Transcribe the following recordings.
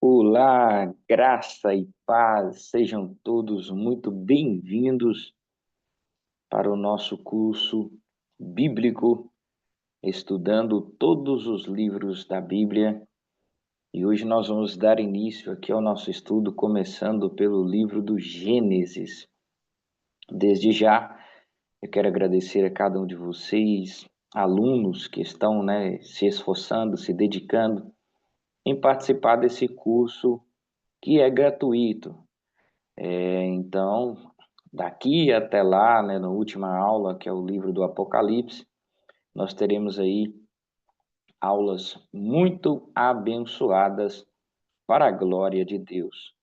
Olá, graça e paz, sejam todos muito bem-vindos para o nosso curso bíblico, estudando todos os livros da Bíblia. E hoje nós vamos dar início aqui ao nosso estudo, começando pelo livro do Gênesis. Desde já, eu quero agradecer a cada um de vocês, alunos que estão, se esforçando, se dedicando em participar desse curso que é gratuito. Então, daqui até lá, na última aula, que é o livro do Apocalipse, nós teremos aí aulas muito abençoadas para a glória de Deus.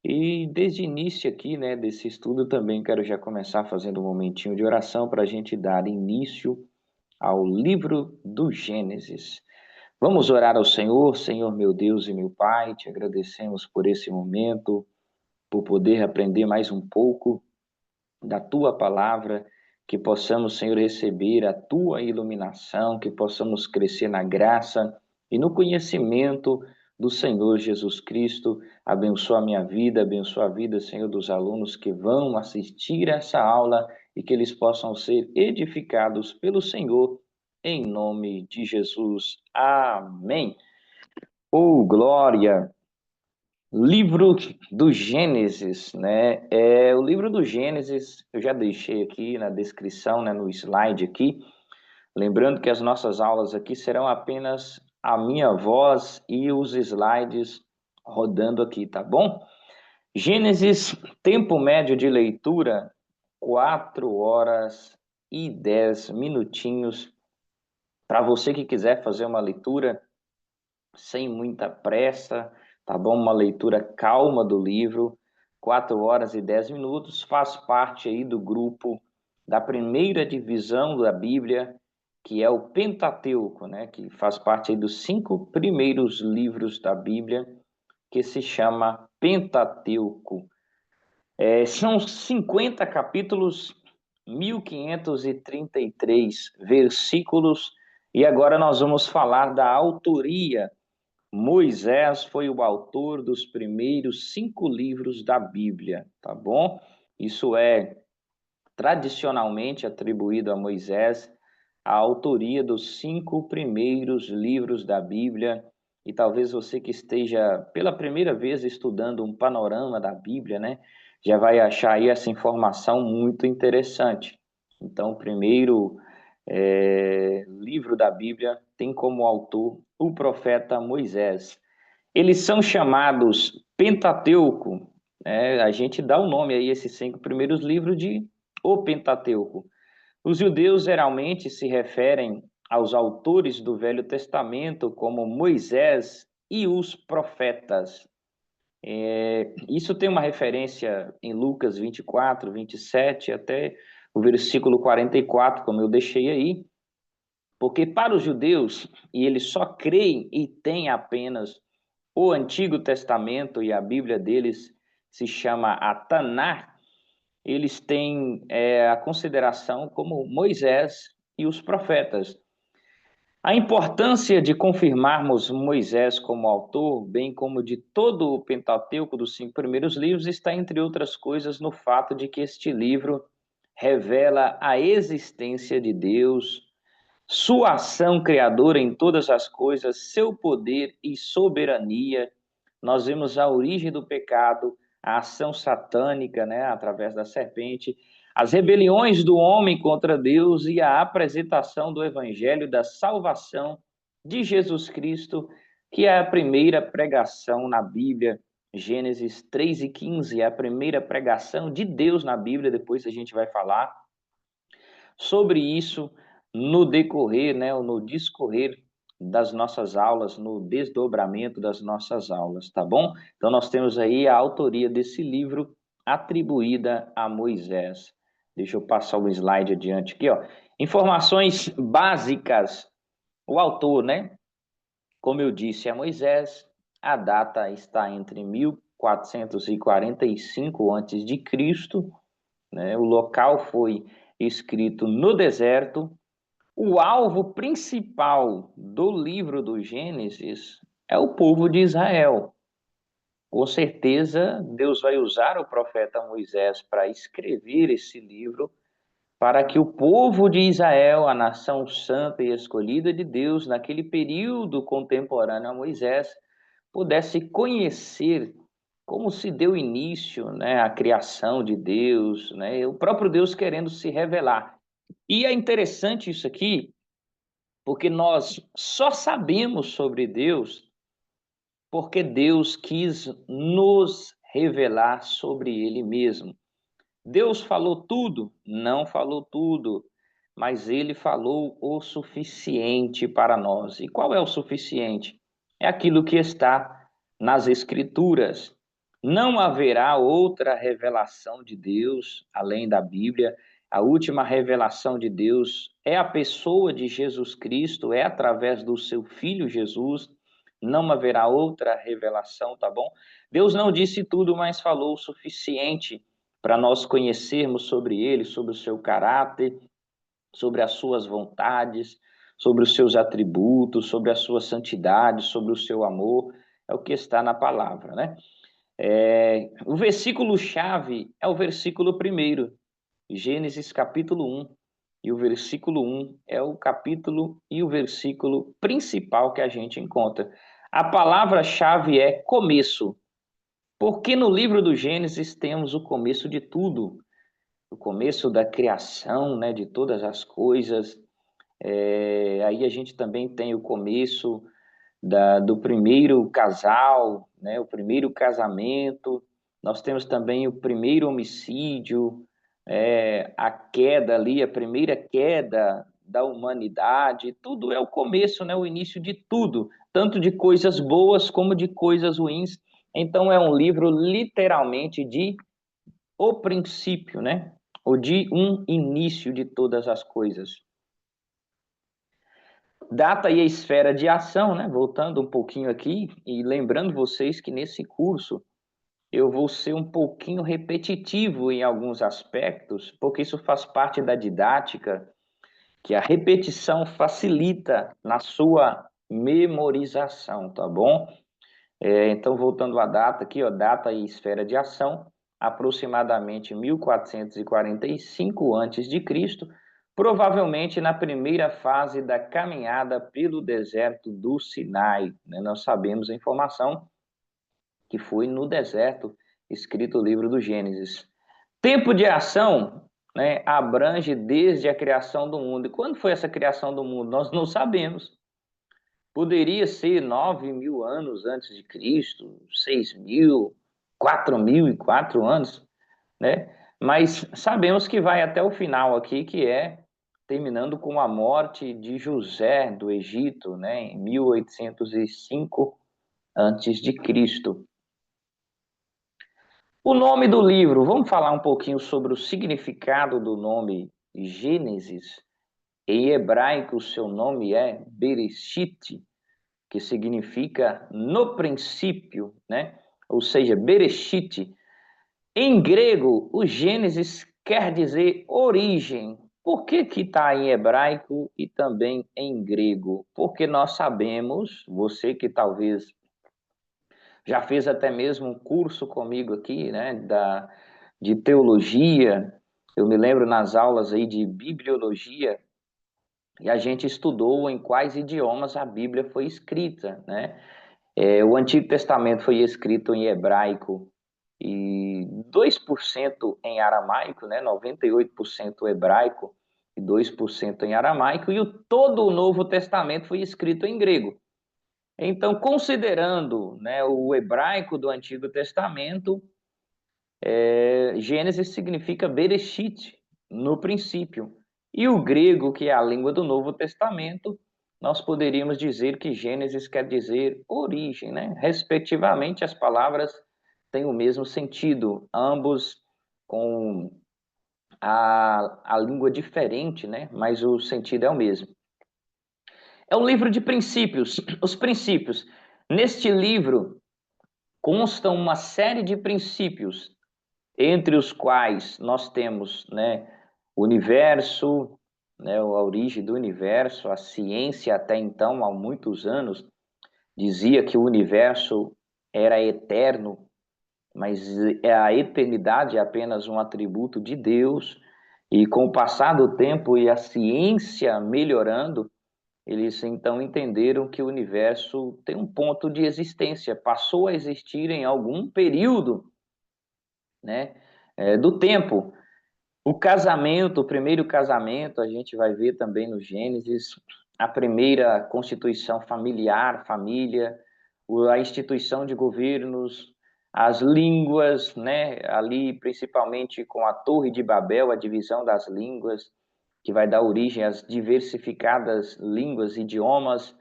E desde o início aqui, desse estudo, também quero já começar fazendo um momentinho de oração para a gente dar início ao livro do Gênesis. Vamos orar ao Senhor. Senhor meu Deus e meu Pai, te agradecemos por esse momento, por poder aprender mais um pouco da tua palavra, que possamos, Senhor, receber a tua iluminação, que possamos crescer na graça e no conhecimento do Senhor Jesus Cristo. Abençoa a minha vida, abençoa a vida, Senhor, dos alunos que vão assistir essa aula e que eles possam ser edificados pelo Senhor, em nome de Jesus. Amém. Oh, glória! Livro do Gênesis, o livro do Gênesis, eu já deixei aqui na descrição, no slide aqui. Lembrando que as nossas aulas aqui serão apenas a minha voz e os slides rodando aqui, tá bom? Gênesis, tempo médio de leitura, 4 horas e 10 minutinhos. Para você que quiser fazer uma leitura sem muita pressa, tá bom? Uma leitura calma do livro, 4 horas e 10 minutos, faz parte aí do grupo da primeira divisão da Bíblia, que é o Pentateuco, que faz parte aí dos 5 primeiros livros da Bíblia, que se chama Pentateuco. São 50 capítulos, 1533 versículos, e agora nós vamos falar da autoria. Moisés foi o autor dos primeiros 5 livros da Bíblia, tá bom? Isso é tradicionalmente atribuído a Moisés, a autoria dos 5 primeiros livros da Bíblia. E talvez você que esteja pela primeira vez estudando um panorama da Bíblia, já vai achar aí essa informação muito interessante. Então, o primeiro livro da Bíblia tem como autor o profeta Moisés. Eles são chamados Pentateuco, a gente dá o nome aí, esses 5 primeiros livros, de o Pentateuco. Os judeus geralmente se referem aos autores do Velho Testamento como Moisés e os profetas. Isso tem uma referência em Lucas 24, 27, até o versículo 44, como eu deixei aí, porque para os judeus, e eles só creem e têm apenas o Antigo Testamento, e a Bíblia deles se chama a Taná, eles têm a consideração como Moisés e os profetas. A importância de confirmarmos Moisés como autor, bem como de todo o Pentateuco dos 5 primeiros livros, está, entre outras coisas, no fato de que este livro revela a existência de Deus, sua ação criadora em todas as coisas, seu poder e soberania. Nós vemos a origem do pecado, a ação satânica, através da serpente, as rebeliões do homem contra Deus e a apresentação do evangelho da salvação de Jesus Cristo, que é a primeira pregação na Bíblia. Gênesis 3:15 é a primeira pregação de Deus na Bíblia, depois a gente vai falar sobre isso no decorrer, ou no discorrer das nossas aulas, no desdobramento das nossas aulas, tá bom? Então nós temos aí a autoria desse livro atribuída a Moisés. Deixa eu passar o slide adiante aqui, ó. Informações básicas. O autor, como eu disse, é Moisés. A data está entre 1445 a.C., O local foi escrito no deserto. O alvo principal do livro do Gênesis é o povo de Israel. com certeza Deus vai usar o profeta Moisés para escrever esse livro, para que o povo de Israel, a nação santa e escolhida de Deus, naquele período contemporâneo a Moisés, pudesse conhecer como se deu início, né, à criação de Deus, né, o próprio Deus querendo se revelar. E é interessante isso aqui, porque nós só sabemos sobre Deus porque Deus quis nos revelar sobre Ele mesmo. Deus falou tudo? Não falou tudo, mas Ele falou o suficiente para nós. E qual é o suficiente? É aquilo que está nas Escrituras. Não haverá outra revelação de Deus além da Bíblia. A última revelação de Deus é a pessoa de Jesus Cristo, é através do seu Filho Jesus. Não haverá outra revelação, tá bom? Deus não disse tudo, mas falou o suficiente para nós conhecermos sobre ele, sobre o seu caráter, sobre as suas vontades, sobre os seus atributos, sobre a sua santidade, sobre o seu amor. É o que está na palavra, né? O versículo-chave é o versículo 1, Gênesis capítulo 1. E o versículo 1 é o capítulo e o versículo principal que a gente encontra. A palavra-chave é começo, porque no livro do Gênesis temos o começo de tudo, o começo da criação, né, de todas as coisas. Aí a gente também tem o começo do primeiro casal, né, o primeiro casamento. Nós temos também o primeiro homicídio, a queda ali, a primeira queda da humanidade. Tudo é o começo, né, o início de tudo, tanto de coisas boas como de coisas ruins. Então é um livro literalmente de o princípio, né? Ou de um início de todas as coisas. Data e a esfera de ação, né? Voltando um pouquinho aqui e lembrando vocês que nesse curso eu vou ser um pouquinho repetitivo em alguns aspectos, porque isso faz parte da didática, que a repetição facilita na sua memorização, tá bom? Então, voltando à data aqui, ó, data e esfera de ação, aproximadamente 1445 a.C., provavelmente na primeira fase da caminhada pelo deserto do Sinai, né? Nós sabemos a informação que foi no deserto escrito o livro do Gênesis. Tempo de ação, né, abrange desde a criação do mundo. E quando foi essa criação do mundo? Nós não sabemos. Poderia ser 9.000 anos antes de Cristo, 6.000, 4.004 anos, né? Mas sabemos que vai até o final aqui, que é terminando com a morte de José do Egito, né, em 1805 antes de Cristo. O nome do livro, vamos falar um pouquinho sobre o significado do nome Gênesis. Em hebraico, o seu nome é Bereshit, que significa no princípio, né? Ou seja, Bereshit. Em grego, o Gênesis quer dizer origem. Por que que está em hebraico e também em grego? Porque nós sabemos, você que talvez já fez até mesmo um curso comigo aqui, né, de teologia, eu me lembro nas aulas aí de bibliologia, e a gente estudou em quais idiomas a Bíblia foi escrita, né? O Antigo Testamento foi escrito em hebraico e 2% em aramaico, né? 98% hebraico e 2% em aramaico, e todo o Novo Testamento foi escrito em grego. Então, considerando, né, o hebraico do Antigo Testamento, Gênesis significa Bereshit, no princípio. E o grego, que é a língua do Novo Testamento, nós poderíamos dizer que Gênesis quer dizer origem, né? Respectivamente, as palavras têm o mesmo sentido, ambos com a língua diferente, né? Mas o sentido é o mesmo. É um livro de princípios, os princípios. Neste livro constam uma série de princípios, entre os quais nós temos, né, o universo, né, a origem do universo. A ciência até então, há muitos anos, dizia que o universo era eterno, mas a eternidade é apenas um atributo de Deus, e com o passar do tempo e a ciência melhorando, eles então entenderam que o universo tem um ponto de existência, passou a existir em algum período, né, do tempo. O casamento, o primeiro casamento, a gente vai ver também no Gênesis, a primeira constituição familiar, família, a instituição de governos, as línguas, né, ali principalmente com a Torre de Babel, a divisão das línguas, que vai dar origem às diversificadas línguas, idiomas,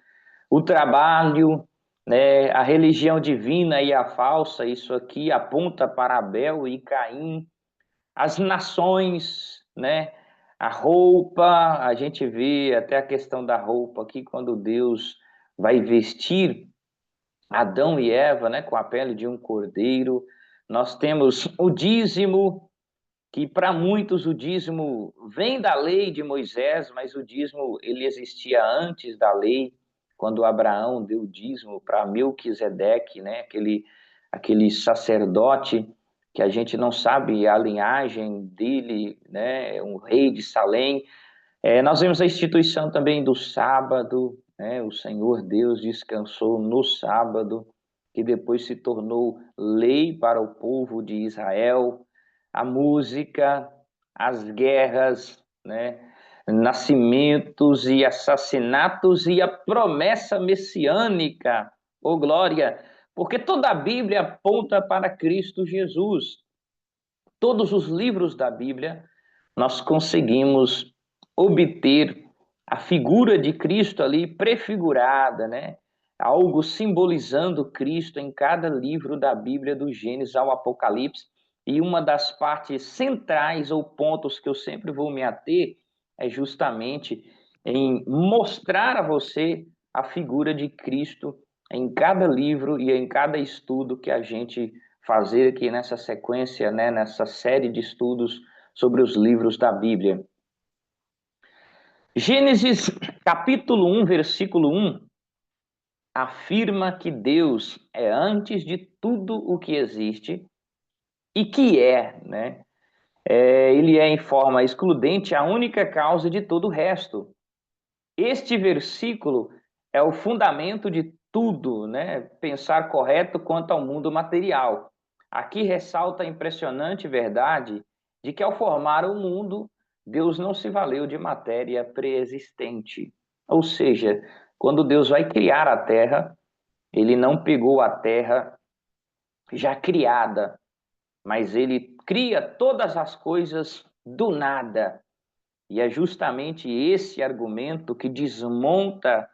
o trabalho, né, a religião divina e a falsa, isso aqui aponta para Abel e Caim, as nações, né? A roupa, a gente vê até a questão da roupa aqui, quando Deus vai vestir Adão e Eva, né, com a pele de um cordeiro. Nós temos o dízimo, que para muitos o dízimo vem da lei de Moisés, mas o dízimo ele existia antes da lei, quando Abraão deu o dízimo para Melquisedeque, né, aquele sacerdote que a gente não sabe a linhagem dele, né, um rei de Salém. Nós vemos a instituição também do sábado, né, o Senhor Deus descansou no sábado, que depois se tornou lei para o povo de Israel, a música, as guerras, né, nascimentos e assassinatos e a promessa messiânica, ô glória, porque toda a Bíblia aponta para Cristo Jesus. Todos os livros da Bíblia nós conseguimos obter a figura de Cristo ali prefigurada, né? Algo simbolizando Cristo em cada livro da Bíblia, do Gênesis ao Apocalipse. E uma das partes centrais ou pontos que eu sempre vou me ater é justamente em mostrar a você a figura de Cristo em cada livro e em cada estudo que a gente fazer aqui nessa sequência, né, nessa série de estudos sobre os livros da Bíblia. Gênesis capítulo 1, versículo 1, afirma que Deus é antes de tudo o que existe e que né? Ele é em forma excludente a única causa de todo o resto. Este versículo é o fundamento de tudo, né? Pensar correto quanto ao mundo material. Aqui ressalta a impressionante verdade de que ao formar o mundo, Deus não se valeu de matéria preexistente. Ou seja, quando Deus vai criar a terra, ele não pegou a terra já criada, mas ele cria todas as coisas do nada. E é justamente esse argumento que desmonta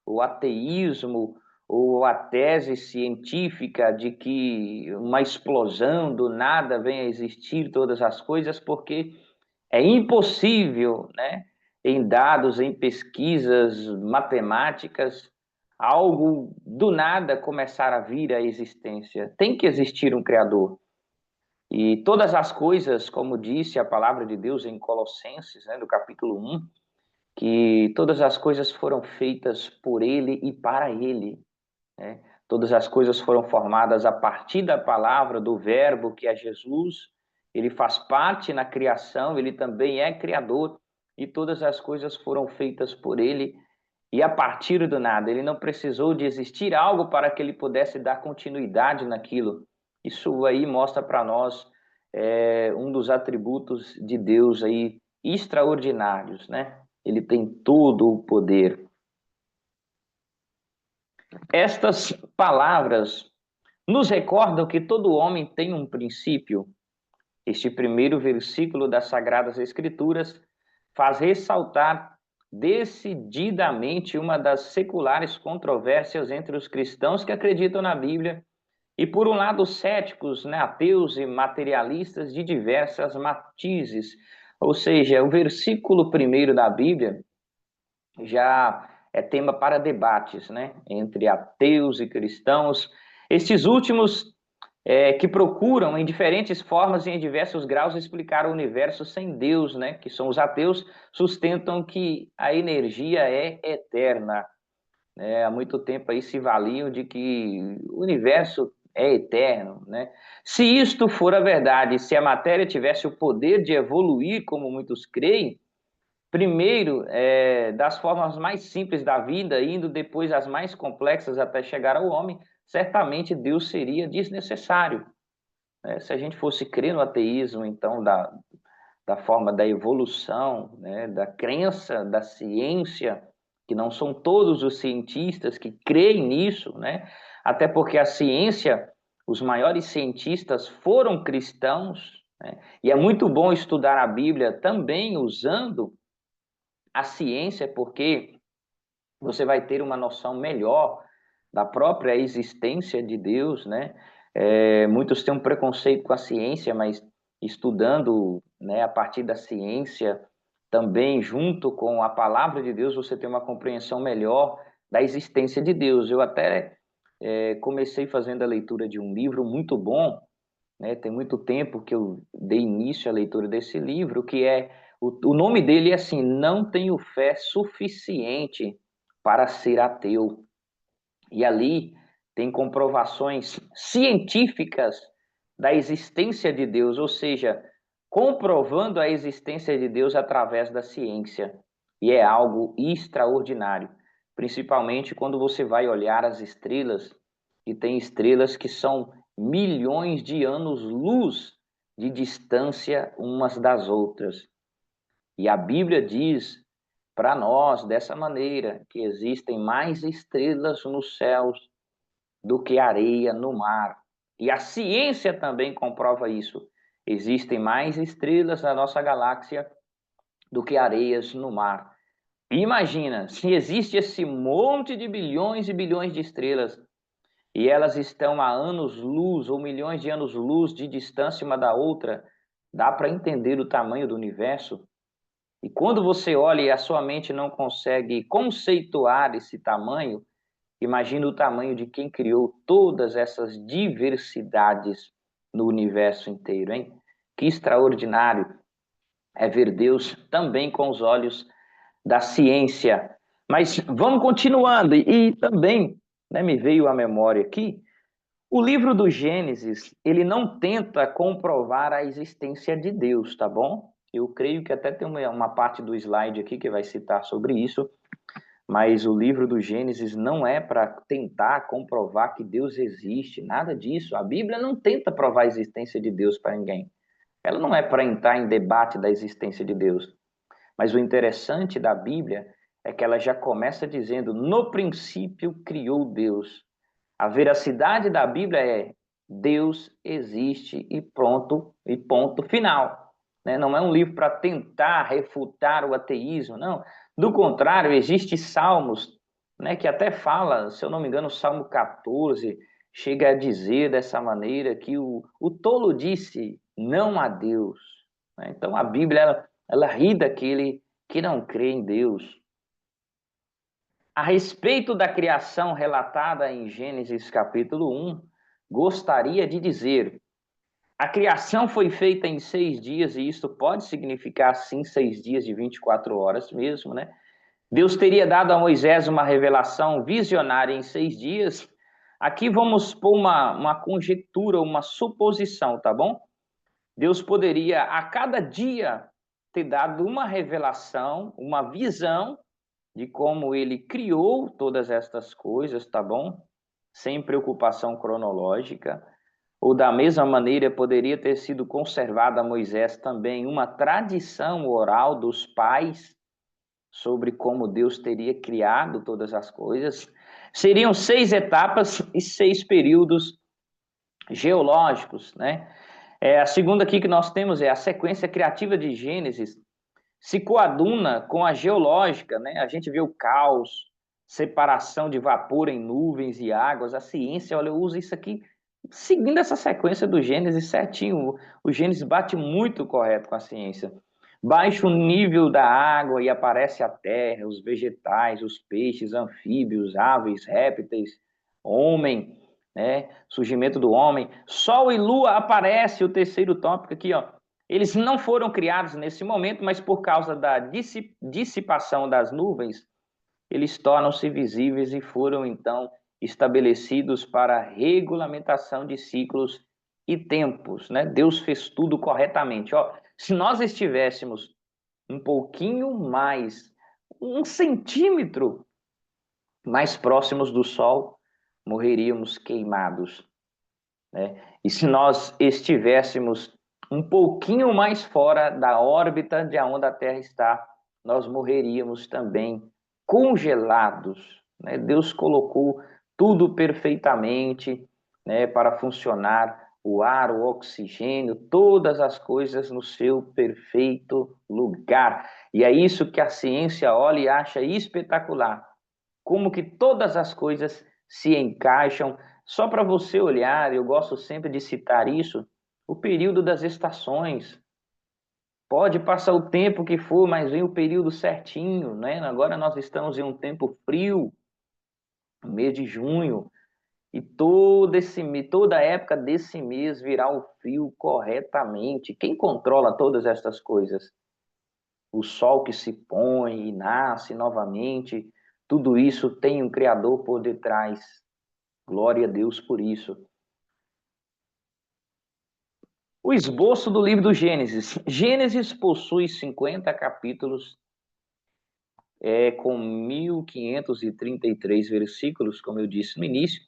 o ateísmo ou a tese científica de que uma explosão do nada vem a existir todas as coisas, porque é impossível, né, em dados, em pesquisas matemáticas, algo do nada começar a vir à existência. Tem que existir um Criador. E todas as coisas, como disse a palavra de Deus em Colossenses, né, do capítulo 1, que todas as coisas foram feitas por ele e para ele, né? Todas as coisas foram formadas a partir da palavra, do verbo que é Jesus. Ele faz parte na criação, ele também é criador, e todas as coisas foram feitas por ele e a partir do nada. Ele não precisou de existir algo para que ele pudesse dar continuidade naquilo. Isso aí mostra para nós um dos atributos de Deus aí extraordinários, né? Ele tem todo o poder. Estas palavras nos recordam que todo homem tem um princípio. Este primeiro versículo das Sagradas Escrituras faz ressaltar decididamente uma das seculares controvérsias entre os cristãos que acreditam na Bíblia e, por um lado, céticos, né, ateus e materialistas de diversas matizes. Ou seja, o versículo primeiro da Bíblia já é tema para debates, né, entre ateus e cristãos. Estes últimos que procuram, em diferentes formas e em diversos graus, explicar o universo sem Deus, né, que são os ateus, sustentam que a energia é eterna. Há muito tempo aí se valiam de que o universo é eterno, né? Se isto for a verdade, se a matéria tivesse o poder de evoluir, como muitos creem, primeiro, das formas mais simples da vida, indo depois às mais complexas até chegar ao homem, certamente Deus seria desnecessário, né? Se a gente fosse crer no ateísmo, então, da forma da evolução, né, da crença da ciência, que não são todos os cientistas que creem nisso, né? Até porque a ciência, os maiores cientistas foram cristãos, né? E é muito bom estudar a Bíblia também usando a ciência, porque você vai ter uma noção melhor da própria existência de Deus, né? Muitos têm um preconceito com a ciência, mas estudando, né, a partir da ciência, também junto com a palavra de Deus, você tem uma compreensão melhor da existência de Deus. Eu até comecei fazendo a leitura de um livro muito bom, né? Tem muito tempo que eu dei início à leitura desse livro, que o nome dele é assim: Não Tenho Fé Suficiente para Ser Ateu. E ali tem comprovações científicas da existência de Deus, ou seja, comprovando a existência de Deus através da ciência. E é algo extraordinário, principalmente quando você vai olhar as estrelas, e tem estrelas que são milhões de anos-luz de distância umas das outras. E a Bíblia diz para nós dessa maneira que existem mais estrelas nos céus do que areia no mar. E a ciência também comprova isso. Existem mais estrelas na nossa galáxia do que areias no mar. E imagina, se existe esse monte de bilhões e bilhões de estrelas e elas estão a anos-luz ou milhões de anos-luz de distância uma da outra, dá para entender o tamanho do universo? E quando você olha e a sua mente não consegue conceituar esse tamanho, imagina o tamanho de quem criou todas essas diversidades no universo inteiro, hein? Que extraordinário é ver Deus também com os olhos da ciência. Mas vamos continuando, e também, né, me veio à memória aqui, o livro do Gênesis, ele não tenta comprovar a existência de Deus, tá bom? Eu creio que até tem uma parte do slide aqui que vai citar sobre isso, mas o livro do Gênesis não é para tentar comprovar que Deus existe, nada disso. A Bíblia não tenta provar a existência de Deus para ninguém. Ela não é para entrar em debate da existência de Deus. Mas o interessante da Bíblia é que ela já começa dizendo: no princípio criou Deus. A veracidade da Bíblia é: Deus existe e pronto, e ponto final. Né? Não é um livro para tentar refutar o ateísmo, não. Do contrário, existe Salmos, né, que até fala, se eu não me engano, o Salmo 14 chega a dizer dessa maneira que o tolo disse não a Deus. Né? Então a Bíblia ela ri daquele que não crê em Deus. A respeito da criação relatada em Gênesis capítulo 1, gostaria de dizer: a criação foi feita em 6 dias, e isso pode significar, sim, 6 dias de 24 horas mesmo, né? Deus teria dado a Moisés uma revelação visionária em 6 dias. Aqui vamos pôr uma conjectura, uma suposição, tá bom? Deus poderia, a cada dia, ter dado uma revelação, uma visão de como ele criou todas estas coisas, tá bom? Sem preocupação cronológica. Ou da mesma maneira, poderia ter sido conservada a Moisés também uma tradição oral dos pais sobre como Deus teria criado todas as coisas. Seriam 6 etapas e 6 períodos geológicos, né? A segunda aqui que nós temos é a sequência criativa de Gênesis, se coaduna com a geológica, né? A gente vê o caos, separação de vapor em nuvens e águas. A ciência, olha, usa isso aqui seguindo essa sequência do Gênesis certinho. O Gênesis bate muito correto com a ciência. Baixa o nível da água e aparece a terra, os vegetais, os peixes, anfíbios, aves, répteis, homem, né? Surgimento do homem. Sol e lua aparece, o terceiro tópico aqui, ó. Eles não foram criados nesse momento, mas por causa da dissipação das nuvens, eles tornam-se visíveis e foram, então, estabelecidos para regulamentação de ciclos e tempos, né? Deus fez tudo corretamente. Ó, se nós estivéssemos um pouquinho mais, 1 centímetro mais próximos do Sol, morreríamos queimados, né? E se nós estivéssemos um pouquinho mais fora da órbita de onde a Terra está, nós morreríamos também congelados, né? Deus colocou tudo perfeitamente, né, para funcionar, o ar, o oxigênio, todas as coisas no seu perfeito lugar. E é isso que a ciência olha e acha espetacular, como que todas as coisas se encaixam. Só para você olhar, eu gosto sempre de citar isso, o período das estações. Pode passar o tempo que for, mas vem o período certinho, né? Agora nós estamos em um tempo frio, no mês de junho, e toda a época desse mês virá o frio corretamente. Quem controla todas estas coisas? O sol que se põe e nasce novamente, tudo isso tem um Criador por detrás. Glória a Deus por isso. O esboço do livro do Gênesis. Gênesis possui 50 capítulos, com 1533 versículos, como eu disse no início.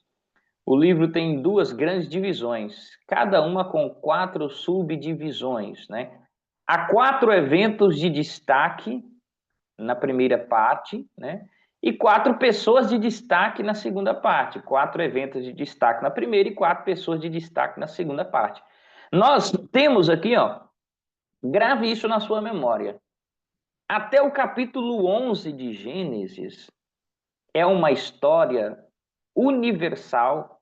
O livro tem duas grandes divisões, cada uma com 4 subdivisões, né? Há 4 eventos de destaque na primeira parte, né? E 4 pessoas de destaque na segunda parte. 4 eventos de destaque na primeira e 4 pessoas de destaque na segunda parte. Nós temos aqui, ó, grave isso na sua memória. Até o capítulo 11 de Gênesis é uma história universal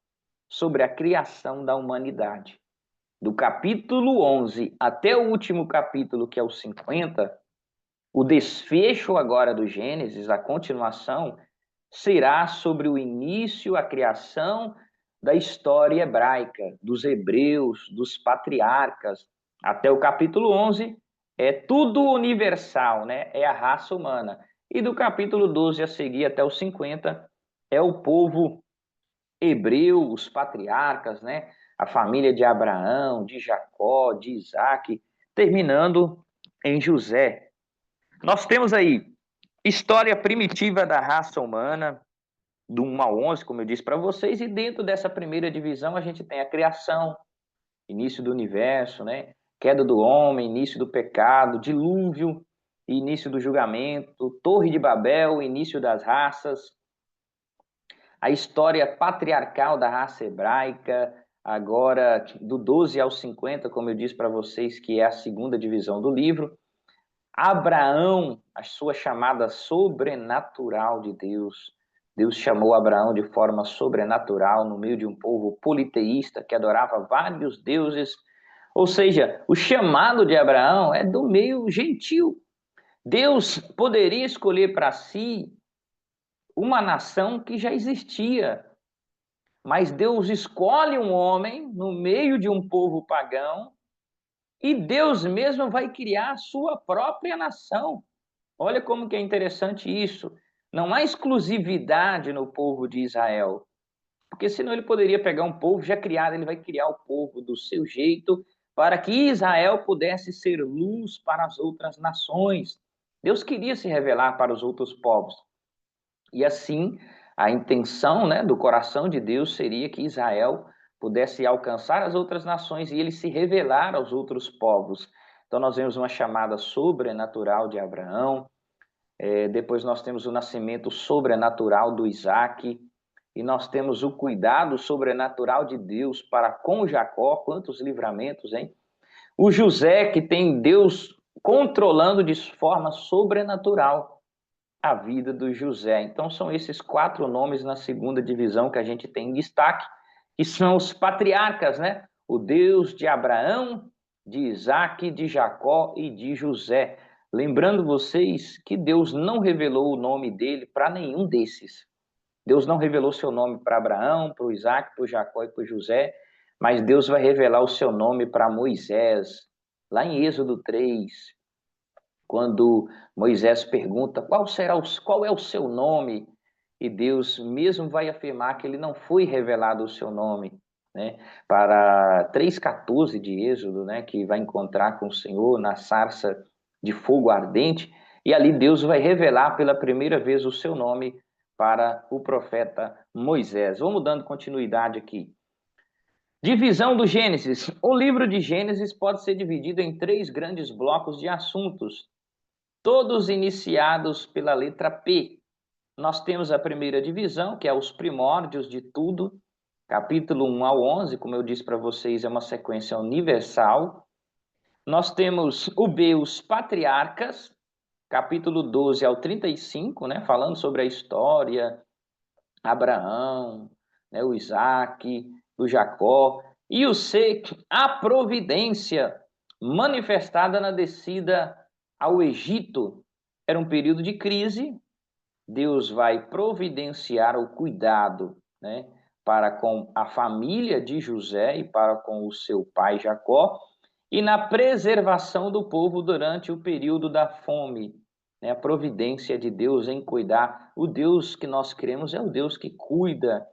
sobre a criação da humanidade. Do capítulo 11 até o último capítulo, que é o 50, o desfecho agora do Gênesis, a continuação, será sobre o início, a criação da história hebraica, dos hebreus, dos patriarcas. Até o capítulo 11 é tudo universal, né? É a raça humana. E do capítulo 12 a seguir até o 50 é o povo hebreu, os patriarcas, né? A família de Abraão, de Jacó, de Isaac, terminando em José. Nós temos aí história primitiva da raça humana, do 1 ao 11, como eu disse para vocês, e dentro dessa primeira divisão a gente tem a criação, início do universo, né? Queda do homem, início do pecado, dilúvio, início do julgamento, Torre de Babel, início das raças, a história patriarcal da raça hebraica, agora do 12 ao 50, como eu disse para vocês, que é a segunda divisão do livro. Abraão, a sua chamada sobrenatural de Deus. Deus chamou Abraão de forma sobrenatural no meio de um povo politeísta que adorava vários deuses. Ou seja, o chamado de Abraão é do meio gentil. Deus poderia escolher para si uma nação que já existia, mas Deus escolhe um homem no meio de um povo pagão e Deus mesmo vai criar a sua própria nação. Olha como que é interessante isso. Não há exclusividade no povo de Israel, porque senão ele poderia pegar um povo já criado, ele vai criar o povo do seu jeito, para que Israel pudesse ser luz para as outras nações. Deus queria se revelar para os outros povos. E assim, a intenção, né, do coração de Deus seria que Israel pudesse alcançar as outras nações e ele se revelar aos outros povos. Então nós vemos uma chamada sobrenatural de Abraão, depois nós temos o nascimento sobrenatural do Isaac, e nós temos o cuidado sobrenatural de Deus para com Jacó. Quantos livramentos, hein? O José, que tem Deus controlando de forma sobrenatural a vida do José. Então são esses 4 nomes na segunda divisão que a gente tem em destaque, que são os patriarcas, né? O Deus de Abraão, de Isaac, de Jacó e de José. Lembrando vocês que Deus não revelou o nome dele para nenhum desses. Deus não revelou seu nome para Abraão, para o Isaac, para o Jacó e para o José, mas Deus vai revelar o seu nome para Moisés, lá em Êxodo 3, quando Moisés pergunta qual é o seu nome, e Deus mesmo vai afirmar que ele não foi revelado o seu nome, né? Para 3,14 de Êxodo, né? Que vai encontrar com o Senhor na sarça de fogo ardente, e ali Deus vai revelar pela primeira vez o seu nome para o profeta Moisés. Vamos dando continuidade aqui. Divisão do Gênesis. O livro de Gênesis pode ser dividido em 3 grandes blocos de assuntos, todos iniciados pela letra P. Nós temos a primeira divisão, que é os primórdios de tudo, capítulo 1 ao 11, como eu disse para vocês, é uma sequência universal. Nós temos o B, os patriarcas, capítulo 12 ao 35, né, falando sobre a história, Abraão, né, o Isaac, o Jacó. E o C, a providência manifestada na descida ao Egito. Era um período de crise, Deus vai providenciar o cuidado, né, para com a família de José e para com o seu pai Jacó, e na preservação do povo durante o período da fome, né, a providência de Deus em cuidar. O Deus que nós cremos é o Deus que cuida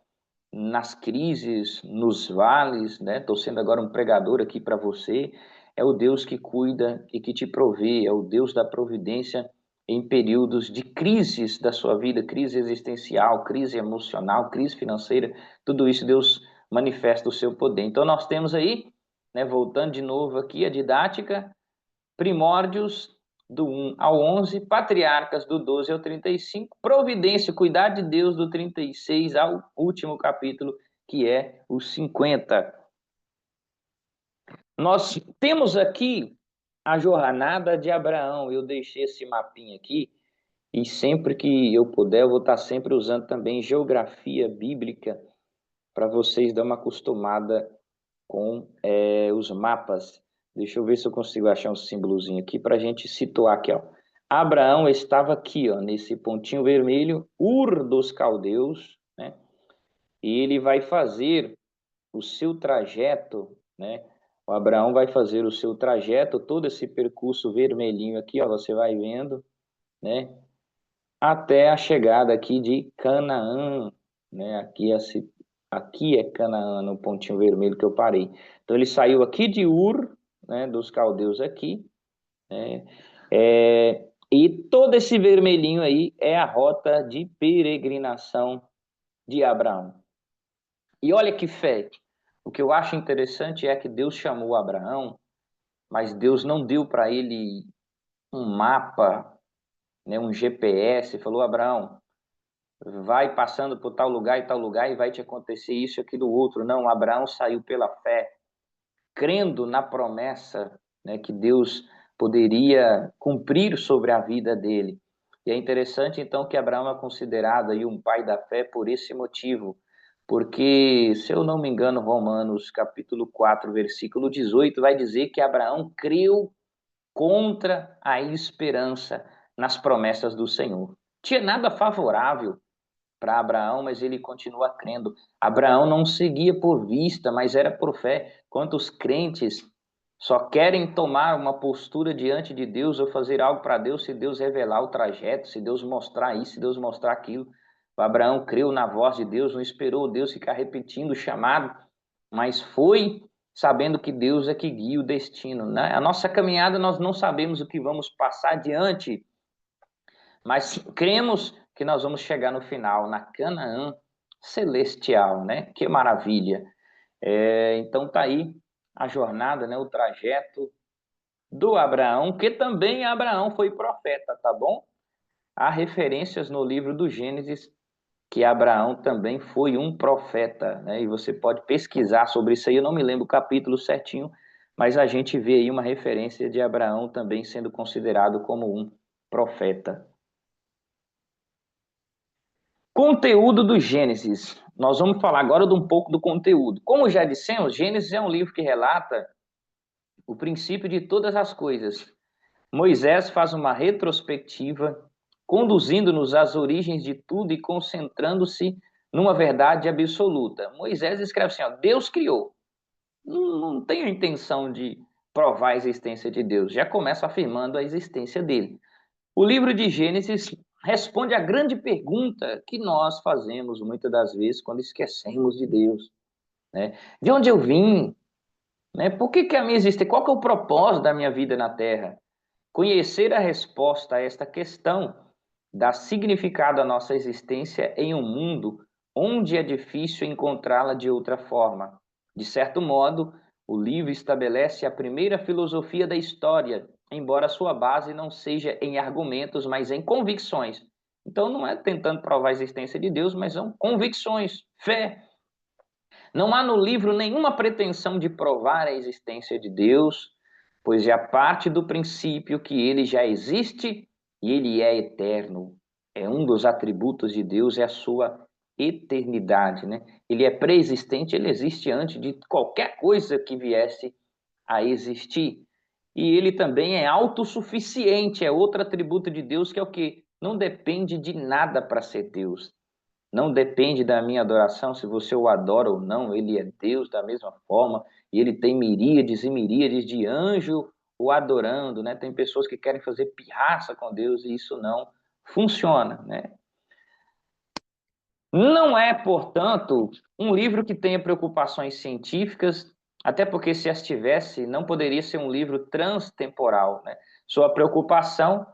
nas crises, nos vales, né? Estou sendo agora um pregador aqui para você. É o Deus que cuida e que te provê, é o Deus da providência em períodos de crises da sua vida, crise existencial, crise emocional, crise financeira, tudo isso Deus manifesta o seu poder. Então nós temos aí, né, voltando de novo aqui a didática, primórdios do 1 ao 11, patriarcas do 12 ao 35, providência, cuidar de Deus do 36 ao último capítulo, que é o 50. Nós temos aqui a jornada de Abraão. Eu deixei esse mapinha aqui e sempre que eu puder, eu vou estar sempre usando também geografia bíblica para vocês dar uma acostumada com os mapas. Deixa eu ver se eu consigo achar um símbolozinho aqui para a gente situar aqui, ó. Abraão estava aqui, ó, nesse pontinho vermelho, Ur dos Caldeus, né? E ele vai fazer o seu trajeto, né? O Abraão vai fazer o seu trajeto, todo esse percurso vermelhinho aqui, ó, você vai vendo, né? Até a chegada aqui de Canaã, né? Aqui é Canaã, no pontinho vermelho que eu parei. Então ele saiu aqui de Ur, né? Dos caldeus aqui, né? E todo esse vermelhinho aí é a rota de peregrinação de Abraão. E olha que fé. O que eu acho interessante é que Deus chamou Abraão, mas Deus não deu para ele um mapa, né, um GPS, falou: Abraão, vai passando por tal lugar e tal lugar e vai te acontecer isso e aquilo outro. Não, Abraão saiu pela fé, crendo na promessa, né, que Deus poderia cumprir sobre a vida dele. E é interessante, então, que Abraão é considerado aí um pai da fé por esse motivo, porque, se eu não me engano, Romanos capítulo 4, versículo 18, vai dizer que Abraão creu contra a esperança nas promessas do Senhor. Tinha nada favorável para Abraão, mas ele continua crendo. Abraão não seguia por vista, mas era por fé. Quantos crentes só querem tomar uma postura diante de Deus ou fazer algo para Deus se Deus revelar o trajeto, se Deus mostrar isso, se Deus mostrar aquilo. O Abraão creu na voz de Deus, não esperou Deus ficar repetindo o chamado, mas foi sabendo que Deus é que guia o destino, né? A nossa caminhada, nós não sabemos o que vamos passar adiante, mas cremos que nós vamos chegar no final, na Canaã celestial, né? Que maravilha! Então tá aí a jornada, né? O trajeto do Abraão, que também Abraão foi profeta, tá bom? Há referências no livro do Gênesis que Abraão também foi um profeta, né? E você pode pesquisar sobre isso aí, eu não me lembro o capítulo certinho, mas a gente vê aí uma referência de Abraão também sendo considerado como um profeta. Conteúdo do Gênesis. Nós vamos falar agora de um pouco do conteúdo. Como já dissemos, Gênesis é um livro que relata o princípio de todas as coisas. Moisés faz uma retrospectiva, conduzindo-nos às origens de tudo e concentrando-se numa verdade absoluta. Moisés escreve assim, ó, Deus criou. Não tem a intenção de provar a existência de Deus, já começa afirmando a existência dele. O livro de Gênesis responde à grande pergunta que nós fazemos muitas das vezes quando esquecemos de Deus, né? De onde eu vim? Né? Por que que a minha existência? Qual que é o propósito da minha vida na Terra? Conhecer a resposta a esta questão dá significado à nossa existência em um mundo onde é difícil encontrá-la de outra forma. De certo modo, o livro estabelece a primeira filosofia da história, embora sua base não seja em argumentos, mas em convicções. Então, não é tentando provar a existência de Deus, mas são convicções, fé. Não há no livro nenhuma pretensão de provar a existência de Deus, pois já parte do princípio que ele já existe e ele é eterno. É um dos atributos de Deus, é a sua eternidade, né? Ele é pré-existente, ele existe antes de qualquer coisa que viesse a existir. E ele também é autossuficiente, é outro atributo de Deus que é o que não depende de nada para ser Deus. Não depende da minha adoração, se você o adora ou não, ele é Deus da mesma forma, e ele tem miríades e miríades de anjos o adorando, né? Tem pessoas que querem fazer pirraça com Deus e isso não funciona, né? Não é, portanto, um livro que tenha preocupações científicas, até porque se as tivesse, não poderia ser um livro transtemporal, né? Sua preocupação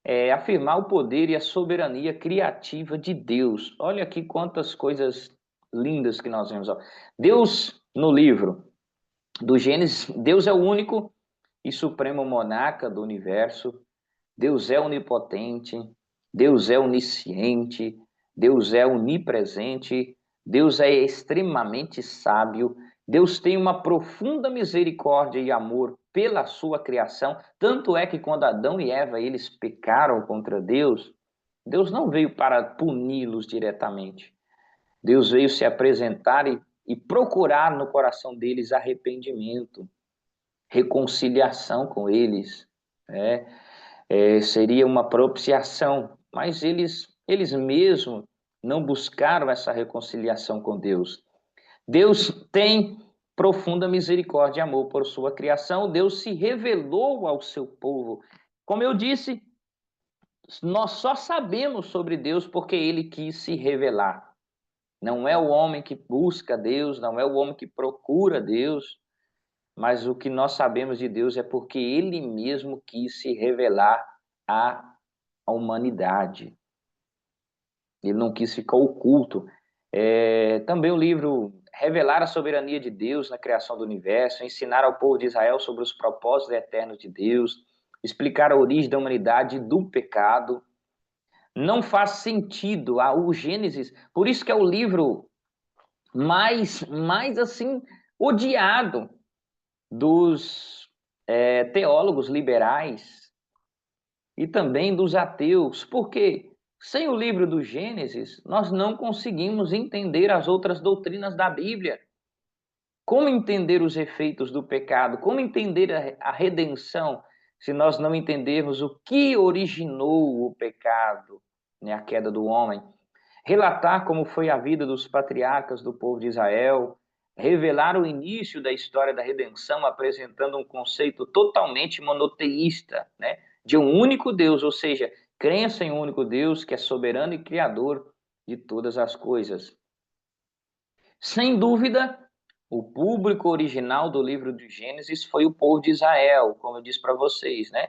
é afirmar o poder e a soberania criativa de Deus. Olha aqui quantas coisas lindas que nós vemos. Ó. Deus, no livro do Gênesis, Deus é o único e supremo monarca do universo. Deus é onipotente, Deus é onisciente, Deus é onipresente, Deus é extremamente sábio, Deus tem uma profunda misericórdia e amor pela sua criação, tanto é que quando Adão e Eva eles pecaram contra Deus, Deus não veio para puni-los diretamente. Deus veio se apresentar e procurar no coração deles arrependimento, reconciliação com eles, né? Seria uma propiciação, mas eles mesmos não buscaram essa reconciliação com Deus. Deus tem profunda misericórdia e amor por sua criação, Deus se revelou ao seu povo. Como eu disse, nós só sabemos sobre Deus porque ele quis se revelar. Não é o homem que busca Deus, não é o homem que procura Deus, mas o que nós sabemos de Deus é porque ele mesmo quis se revelar à humanidade. Ele não quis ficar oculto. Também o livro revelar a soberania de Deus na criação do universo, ensinar ao povo de Israel sobre os propósitos eternos de Deus, explicar a origem da humanidade e do pecado. Não faz sentido o Gênesis, por isso que é o livro mais assim odiado dos teólogos liberais e também dos ateus, porque sem o livro do Gênesis, nós não conseguimos entender as outras doutrinas da Bíblia. Como entender os efeitos do pecado? Como entender a redenção se nós não entendermos o que originou o pecado, né, a queda do homem? Relatar como foi a vida dos patriarcas do povo de Israel, revelar o início da história da redenção, apresentando um conceito totalmente monoteísta, né, de um único Deus, ou seja, crença em um único Deus que é soberano e criador de todas as coisas. Sem dúvida, o público original do livro de Gênesis foi o povo de Israel, como eu disse para vocês, né?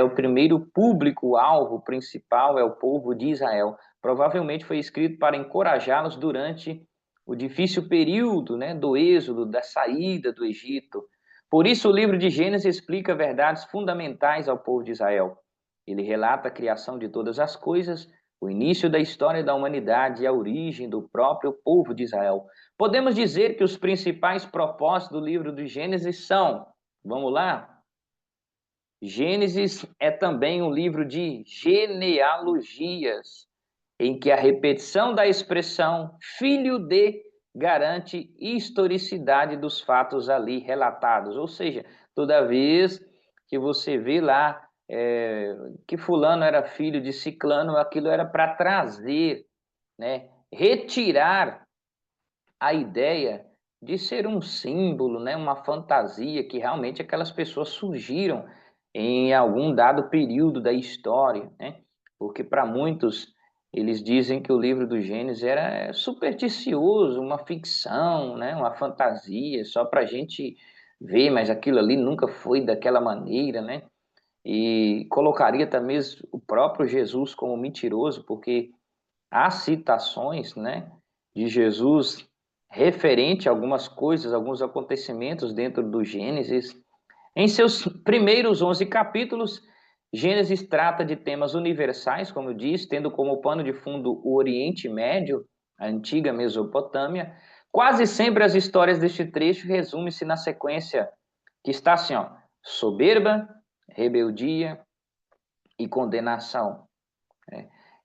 O primeiro público-alvo principal é o povo de Israel. Provavelmente foi escrito para encorajá-los durante o difícil período, né, do êxodo, da saída do Egito. Por isso, o livro de Gênesis explica verdades fundamentais ao povo de Israel. Ele relata a criação de todas as coisas, o início da história da humanidade e a origem do próprio povo de Israel. Podemos dizer que os principais propósitos do livro de Gênesis são, vamos lá? Gênesis é também um livro de genealogias, em que a repetição da expressão filho de garante historicidade dos fatos ali relatados. Ou seja, toda vez que você vê lá que fulano era filho de ciclano, aquilo era para trazer, né, retirar a ideia de ser um símbolo, né, uma fantasia que realmente aquelas pessoas surgiram em algum dado período da história, né? porque para muitos eles dizem que o livro do Gênesis era supersticioso, uma ficção, né? Uma fantasia, só para a gente ver, mas aquilo ali nunca foi daquela maneira, né? E colocaria também o próprio Jesus como mentiroso, porque há citações, né, de Jesus referente a algumas coisas, alguns acontecimentos dentro do Gênesis. Em seus primeiros 11 capítulos, Gênesis trata de temas universais, como eu disse, tendo como pano de fundo o Oriente Médio, a antiga Mesopotâmia. Quase sempre as histórias deste trecho resumem-se na sequência que está assim, ó, soberba, rebeldia e condenação.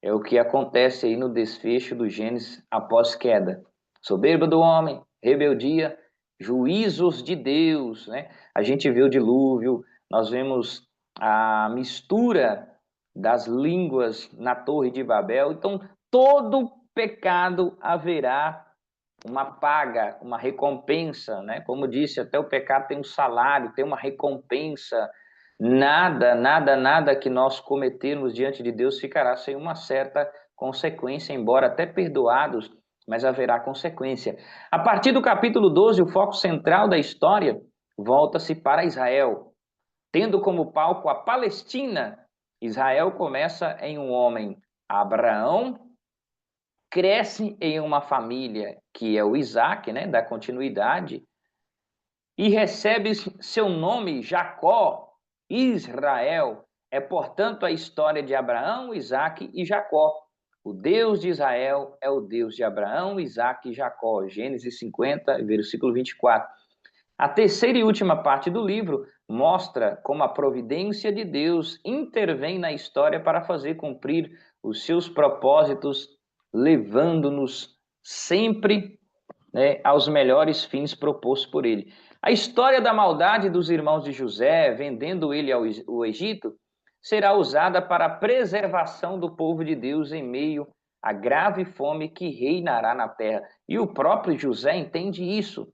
É o que acontece aí no desfecho do Gênesis após queda. Soberba do homem, rebeldia, juízos de Deus, né? A gente vê o dilúvio, nós vemos a mistura das línguas na Torre de Babel. Então, todo pecado haverá uma paga, uma recompensa, né? Como disse, até o pecado tem um salário, tem uma recompensa. Nada que nós cometermos diante de Deus ficará sem uma certa consequência, embora até perdoados, mas haverá consequência. A partir do capítulo 12, o foco central da história volta-se para Israel, tendo como palco a Palestina. Israel começa em um homem, Abraão, cresce em uma família que é o Isaac, né, da continuidade, e recebe seu nome Jacó, Israel. É, portanto, a história de Abraão, Isaac e Jacó. O Deus de Israel é o Deus de Abraão, Isaac e Jacó. Gênesis 50, versículo 24. A terceira e última parte do livro mostra como a providência de Deus intervém na história para fazer cumprir os seus propósitos, levando-nos sempre, né, aos melhores fins propostos por ele. A história da maldade dos irmãos de José, vendendo ele ao Egito, será usada para a preservação do povo de Deus em meio à grave fome que reinará na terra. E o próprio José entende isso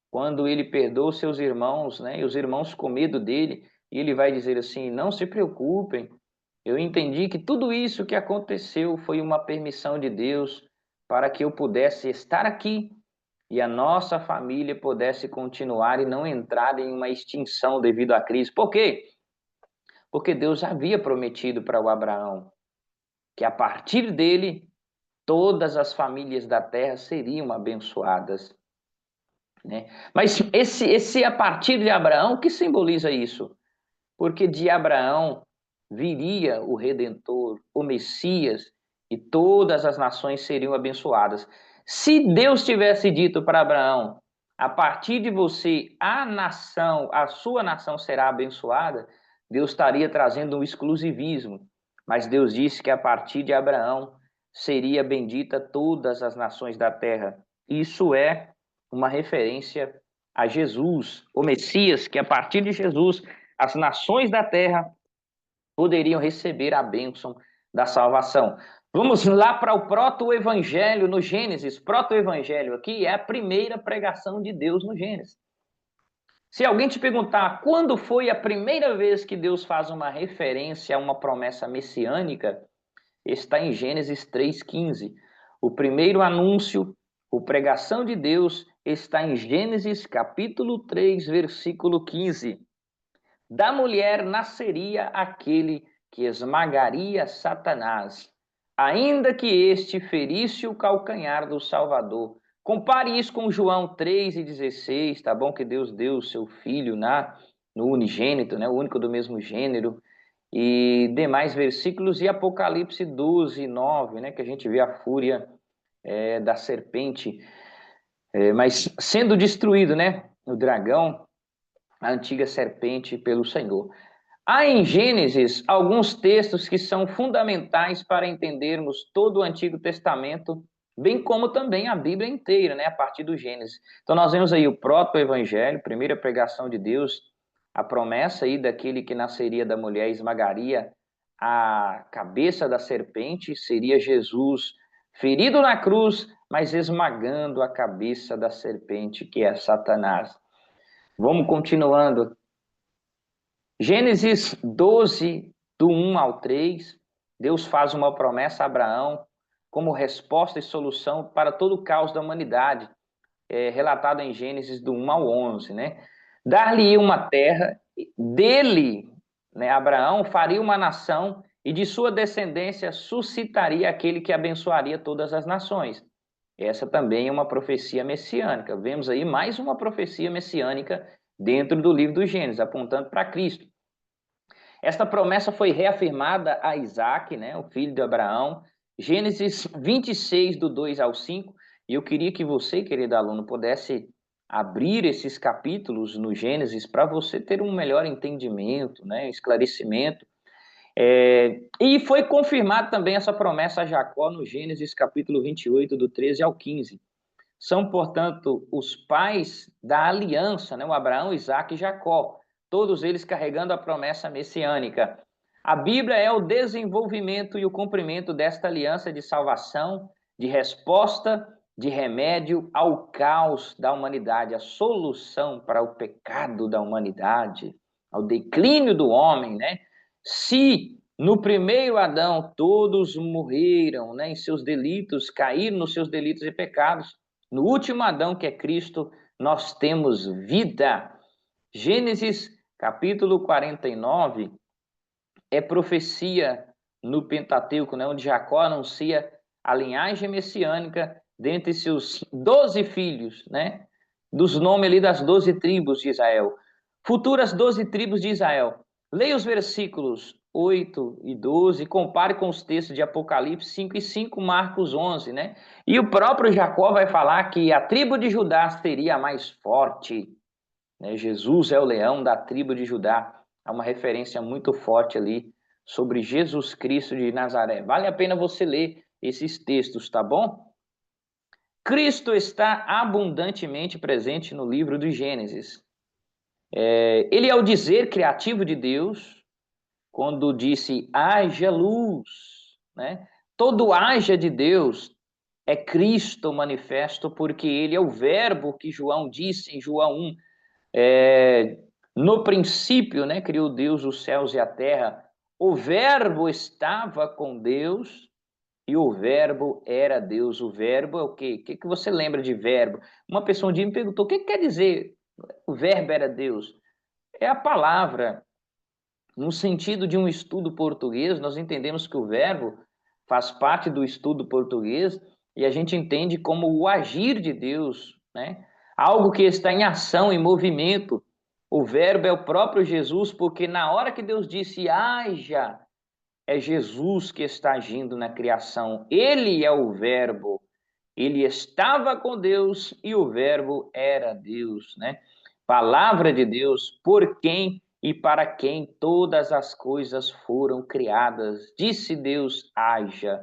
quando ele perdoa seus irmãos, né? E os irmãos com medo dele, e ele vai dizer assim: não se preocupem, eu entendi que tudo isso que aconteceu foi uma permissão de Deus para que eu pudesse estar aqui e a nossa família pudesse continuar e não entrar em uma extinção devido à crise. Por quê? Porque Deus havia prometido para o Abraão que a partir dele todas as famílias da terra seriam abençoadas, né? Mas esse a partir de Abraão, o que simboliza isso? Porque de Abraão viria o Redentor, o Messias, e todas as nações seriam abençoadas. Se Deus tivesse dito para Abraão, a partir de você, a nação, a sua nação será abençoada, Deus estaria trazendo um exclusivismo. Mas Deus disse que a partir de Abraão seria bendita todas as nações da terra. Isso é uma referência a Jesus, o Messias, que a partir de Jesus as nações da terra poderiam receber a bênção da salvação. Vamos lá para o proto-evangelho no Gênesis. Proto-evangelho aqui é a primeira pregação de Deus no Gênesis. Se alguém te perguntar quando foi a primeira vez que Deus faz uma referência a uma promessa messiânica, está em Gênesis 3,15. O primeiro anúncio, a pregação de Deus, está em Gênesis capítulo 3, versículo 15. Da mulher nasceria aquele que esmagaria Satanás, ainda que este ferisse o calcanhar do Salvador. Compare isso com João 3,16, tá bom? Que Deus deu o seu filho no unigênito, né? O único do mesmo gênero. E demais versículos, e Apocalipse 12:9, né? Que a gente vê a fúria da serpente, mas sendo destruído, né? O dragão, a antiga serpente pelo Senhor. Há em Gênesis alguns textos que são fundamentais para entendermos todo o Antigo Testamento, bem como também a Bíblia inteira, né, a partir do Gênesis. Então nós vemos aí o proto-evangelho, primeira pregação de Deus, a promessa aí daquele que nasceria da mulher esmagaria a cabeça da serpente, seria Jesus ferido na cruz, mas esmagando a cabeça da serpente, que é Satanás. Vamos continuando. Gênesis 12, do 1 ao 3, Deus faz uma promessa a Abraão como resposta e solução para todo o caos da humanidade, relatado em Gênesis do 1 ao 11, né? Dar-lhe uma terra, dele, né, Abraão faria uma nação e de sua descendência suscitaria aquele que abençoaria todas as nações. Essa também é uma profecia messiânica. Vemos aí mais uma profecia messiânica dentro do livro do Gênesis, apontando para Cristo. Esta promessa foi reafirmada a Isaac, né, o filho de Abraão, Gênesis 26, do 2 ao 5, e eu queria que você, querido aluno, pudesse abrir esses capítulos no Gênesis para você ter um melhor entendimento, né, esclarecimento. E foi confirmada também essa promessa a Jacó no Gênesis capítulo 28, do 13 ao 15. São, portanto, os pais da aliança, né, o Abraão, Isaac e Jacó, todos eles carregando a promessa messiânica. A Bíblia é o desenvolvimento e o cumprimento desta aliança de salvação, de resposta, de remédio ao caos da humanidade, a solução para o pecado da humanidade, ao declínio do homem, né? Se no primeiro Adão todos morreram, né, em seus delitos, caíram nos seus delitos e pecados, no último Adão, que é Cristo, nós temos vida. Gênesis capítulo 49 é profecia no Pentateuco, né, onde Jacó anuncia a linhagem messiânica dentre seus 12 filhos, né, dos nomes ali das 12 tribos de Israel. Futuras 12 tribos de Israel. Leia os versículos 8 e 12, compare com os textos de Apocalipse 5 e 5, Marcos 11, né? E o próprio Jacó vai falar que a tribo de Judá seria a mais forte, né? Jesus é o leão da tribo de Judá. Há uma referência muito forte ali sobre Jesus Cristo de Nazaré. Vale a pena você ler esses textos, tá bom? Cristo está abundantemente presente no livro do Gênesis. Ele é o dizer criativo de Deus, quando disse haja luz, né? Todo haja de Deus é Cristo manifesto, porque ele é o verbo que João disse em João 1. No princípio, né, criou Deus os céus e a terra. O verbo estava com Deus e o verbo era Deus. O verbo é o quê? O que você lembra de verbo? Uma pessoa um dia me perguntou, o que quer dizer o verbo era Deus? É a palavra. No sentido de um estudo português, nós entendemos que o verbo faz parte do estudo português e a gente entende como o agir de Deus, né? Algo que está em ação, em movimento. O verbo é o próprio Jesus, porque na hora que Deus disse haja, é Jesus que está agindo na criação. Ele é o verbo. Ele estava com Deus e o verbo era Deus, né? Palavra de Deus, por quem e para quem todas as coisas foram criadas. Disse Deus, haja.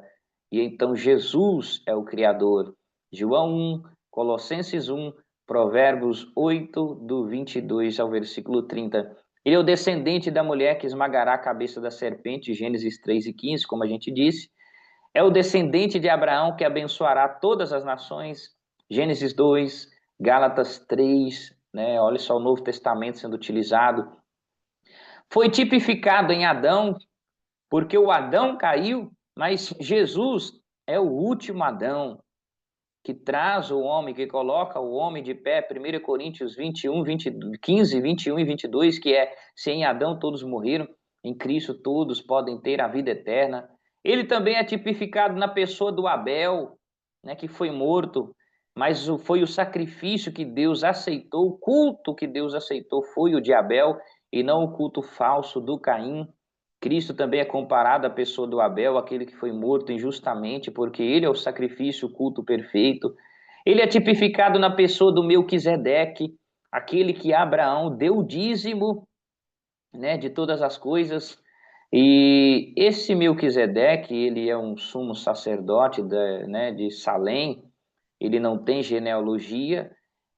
E então Jesus é o Criador. João 1, Colossenses 1, Provérbios 8, do 22 ao versículo 30. Ele é o descendente da mulher que esmagará a cabeça da serpente, Gênesis 3 e 15, como a gente disse. É o descendente de Abraão que abençoará todas as nações, Gênesis 2, Gálatas 3, né? Olha só o Novo Testamento sendo utilizado. Foi tipificado em Adão, porque o Adão caiu, mas Jesus é o último Adão, que traz o homem, que coloca o homem de pé, 1 Coríntios 21, 15, 21 e 22, que é, se em Adão todos morreram, em Cristo todos podem ter a vida eterna. Ele também é tipificado na pessoa do Abel, né, que foi morto, mas foi o sacrifício que Deus aceitou, o culto que Deus aceitou foi o de Abel, e não o culto falso do Caim. Cristo também é comparado à pessoa do Abel, aquele que foi morto injustamente, porque ele é o sacrifício, o culto perfeito. Ele é tipificado na pessoa do Melquisedeque, aquele que Abraão deu o dízimo, né, de todas as coisas. E esse Melquisedeque, ele é um sumo sacerdote de Salém, ele não tem genealogia,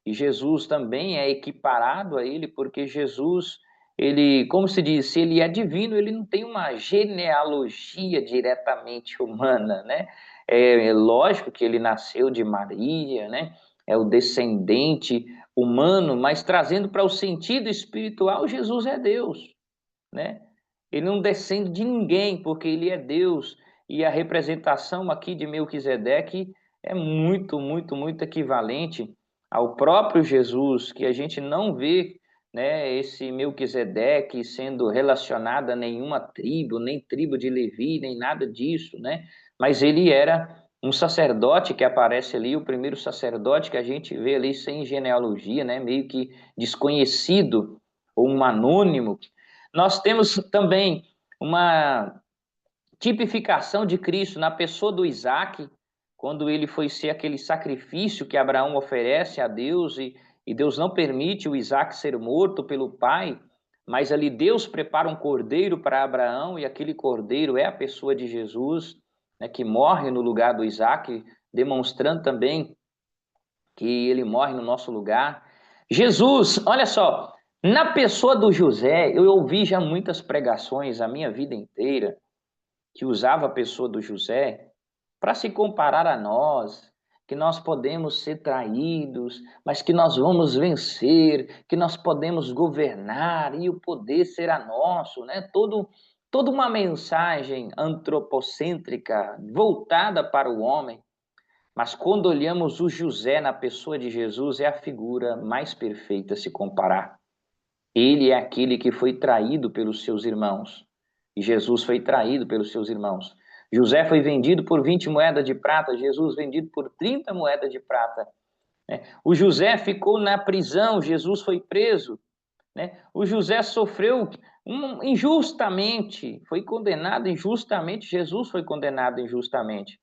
e Jesus também é equiparado a ele, porque Jesus, ele, como se diz, se ele é divino, ele não tem uma genealogia diretamente humana, né? É lógico que ele nasceu de Maria, né? É o descendente humano, mas trazendo para o sentido espiritual, Jesus é Deus, né? Ele não descende de ninguém, porque ele é Deus. E a representação aqui de Melquisedeque é muito, muito, muito equivalente ao próprio Jesus, que a gente não vê, né, esse Melquisedeque sendo relacionado a nenhuma tribo, nem tribo de Levi, nem nada disso, né? Mas ele era um sacerdote que aparece ali, o primeiro sacerdote que a gente vê ali sem genealogia, né, meio que desconhecido, ou um anônimo. Nós temos também uma tipificação de Cristo na pessoa do Isaac, quando ele foi ser aquele sacrifício que Abraão oferece a Deus, e Deus não permite o Isaac ser morto pelo pai, mas ali Deus prepara um cordeiro para Abraão, e aquele cordeiro é a pessoa de Jesus, né, que morre no lugar do Isaac, demonstrando também que ele morre no nosso lugar. Jesus, olha só, na pessoa do José, eu ouvi já muitas pregações a minha vida inteira que usava a pessoa do José para se comparar a nós, que nós podemos ser traídos, mas que nós vamos vencer, que nós podemos governar e o poder será nosso, né? Toda uma mensagem antropocêntrica voltada para o homem. Mas quando olhamos o José na pessoa de Jesus, é a figura mais perfeita a se comparar. Ele é aquele que foi traído pelos seus irmãos. E Jesus foi traído pelos seus irmãos. José foi vendido por 20 moedas de prata, Jesus vendido por 30 moedas de prata. Né? O José ficou na prisão, Jesus foi preso. Né? O José sofreu injustamente, foi condenado injustamente, Jesus foi condenado injustamente.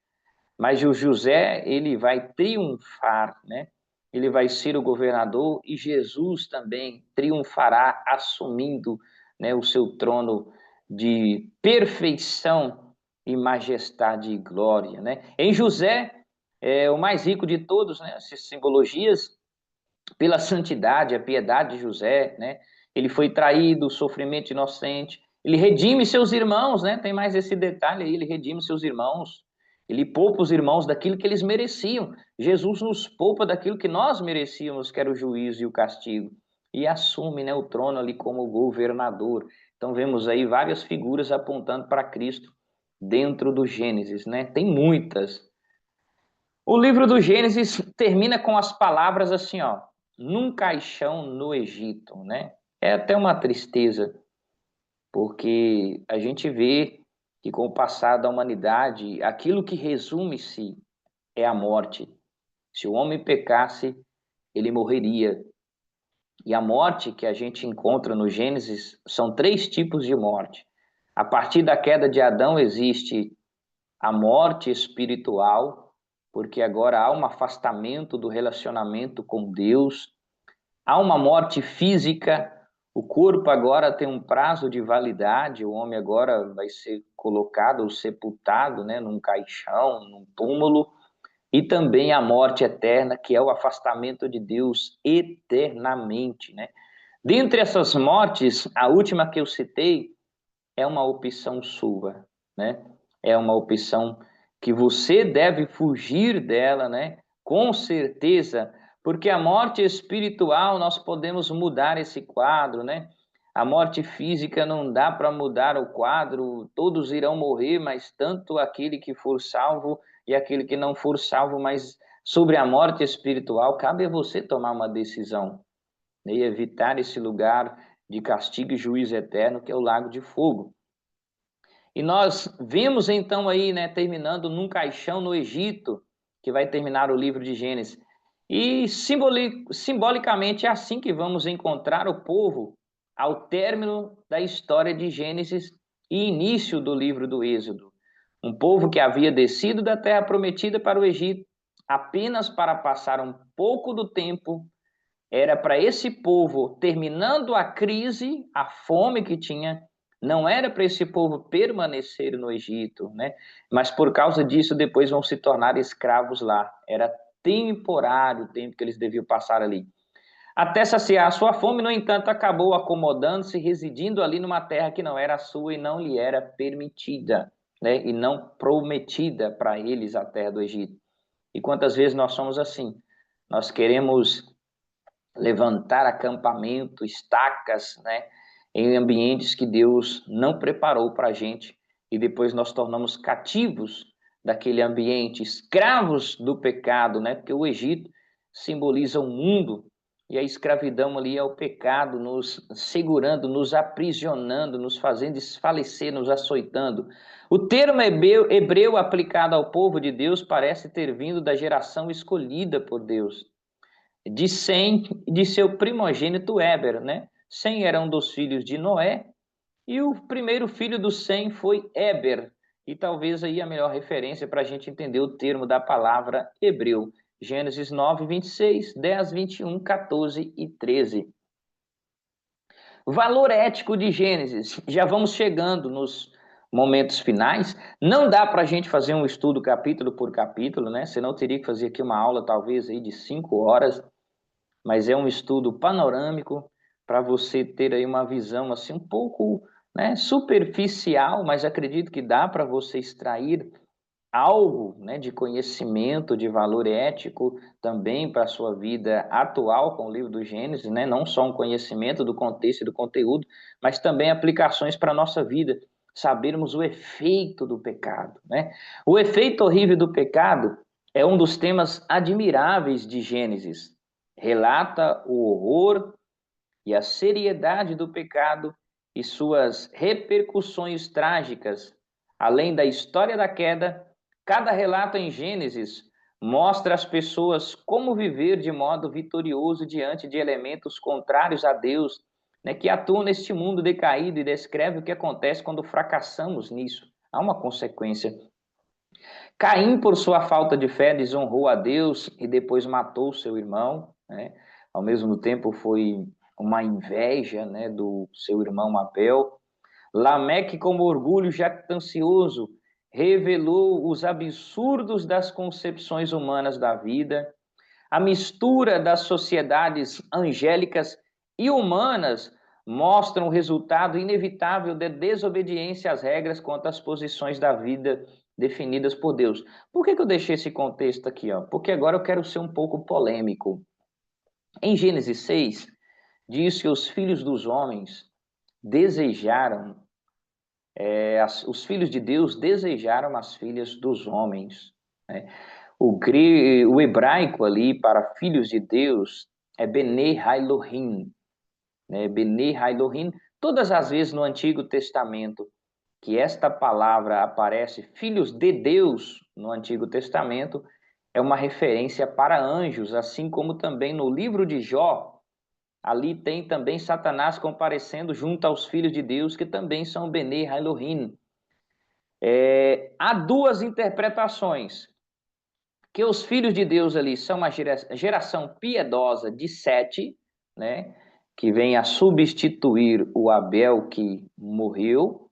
Mas o José, ele vai triunfar, né? Ele vai ser o governador e Jesus também triunfará assumindo, né, o seu trono de perfeição e majestade e glória, né? Em José, é o mais rico de todos, né? Essas simbologias pela santidade, a piedade de José, né? Ele foi traído, sofrimento inocente. Ele redime seus irmãos, né? Tem mais esse detalhe aí, ele redime seus irmãos. Ele poupa os irmãos daquilo que eles mereciam. Jesus nos poupa daquilo que nós merecíamos, que era o juízo e o castigo. E assume, né, o trono ali como governador. Então vemos aí várias figuras apontando para Cristo dentro do Gênesis, né? Tem muitas. O livro do Gênesis termina com as palavras assim, ó, num caixão no Egito, né? É até uma tristeza, porque a gente vê que com o passar da humanidade, aquilo que resume-se é a morte. Se o homem pecasse, ele morreria. E a morte que a gente encontra no Gênesis são três tipos de morte. A partir da queda de Adão existe a morte espiritual, porque agora há um afastamento do relacionamento com Deus, há uma morte física, o corpo agora tem um prazo de validade, o homem agora vai ser colocado ou sepultado, né, num caixão, num túmulo, e também a morte eterna, que é o afastamento de Deus eternamente, né? Dentre essas mortes, a última que eu citei é uma opção sua, né? É uma opção que você deve fugir dela, né? Com certeza, porque a morte espiritual nós podemos mudar esse quadro, né? A morte física não dá para mudar o quadro, todos irão morrer, mas tanto aquele que for salvo e aquele que não for salvo, mas sobre a morte espiritual, cabe a você tomar uma decisão, né? E evitar esse lugar de castigo e juízo eterno, que é o lago de fogo. E nós vemos então aí, né, terminando num caixão no Egito, que vai terminar o livro de Gênesis. E simbolicamente é assim que vamos encontrar o povo ao término da história de Gênesis e início do livro do Êxodo. Um povo que havia descido da terra prometida para o Egito apenas para passar um pouco do tempo. Era para esse povo, terminando a crise, a fome que tinha, não era para esse povo permanecer no Egito, né? Mas por causa disso, depois vão se tornar escravos lá. Era temporário o tempo que eles deviam passar ali. Até saciar a sua fome, no entanto, acabou acomodando-se, residindo ali numa terra que não era sua e não lhe era permitida, né? E não prometida para eles a terra do Egito. E quantas vezes nós somos assim? Nós queremos levantar acampamento, estacas, né, em ambientes que Deus não preparou para a gente, e depois nós tornamos cativos daquele ambiente, escravos do pecado, né? Porque o Egito simboliza o mundo, e a escravidão ali é o pecado nos segurando, nos aprisionando, nos fazendo desfalecer, nos açoitando. O termo hebreu aplicado ao povo de Deus parece ter vindo da geração escolhida por Deus, de Sem e de seu primogênito Éber, né? Sem era um dos filhos de Noé, e o primeiro filho do Sem foi Éber. E talvez aí a melhor referência para a gente entender o termo da palavra hebreu. Gênesis 9, 26, 10, 21, 14 e 13. Valor ético de Gênesis. Já vamos chegando nos momentos finais. Não dá para a gente fazer um estudo capítulo por capítulo, né? Senão eu teria que fazer aqui uma aula talvez aí de 5 horas, mas é um estudo panorâmico para você ter aí uma visão assim um pouco, né, superficial, mas acredito que dá para você extrair algo, né, de conhecimento, de valor ético também para a sua vida atual com o livro do Gênesis, né? Não só um conhecimento do contexto e do conteúdo, mas também aplicações para a nossa vida, sabermos o efeito do pecado, né? O efeito horrível do pecado é um dos temas admiráveis de Gênesis. Relata o horror e a seriedade do pecado e suas repercussões trágicas. Além da história da queda, cada relato em Gênesis mostra às pessoas como viver de modo vitorioso diante de elementos contrários a Deus, né, que atuam neste mundo decaído, e descreve o que acontece quando fracassamos nisso. Há uma consequência. Caim, por sua falta de fé, desonrou a Deus e depois matou seu irmão, né? Ao mesmo tempo foi uma inveja, né, do seu irmão Abel. Lameque, como orgulho jactancioso, revelou os absurdos das concepções humanas da vida, a mistura das sociedades angélicas e humanas mostra o resultado inevitável da desobediência às regras quanto às posições da vida definidas por Deus. Por que eu deixei esse contexto aqui? Porque agora eu quero ser um pouco polêmico. Em Gênesis 6, diz que os filhos dos homens desejaram, os filhos de Deus desejaram as filhas dos homens, né? O hebraico ali para filhos de Deus é Bene Elohim, né? Bene Elohim. Todas as vezes no Antigo Testamento que esta palavra aparece, filhos de Deus, no Antigo Testamento, é uma referência para anjos, assim como também no livro de Jó, ali tem também Satanás comparecendo junto aos filhos de Deus, que também são Bene Elohim. Há duas interpretações, que os filhos de Deus ali são uma geração piedosa de Sete, né, que vem a substituir o Abel que morreu.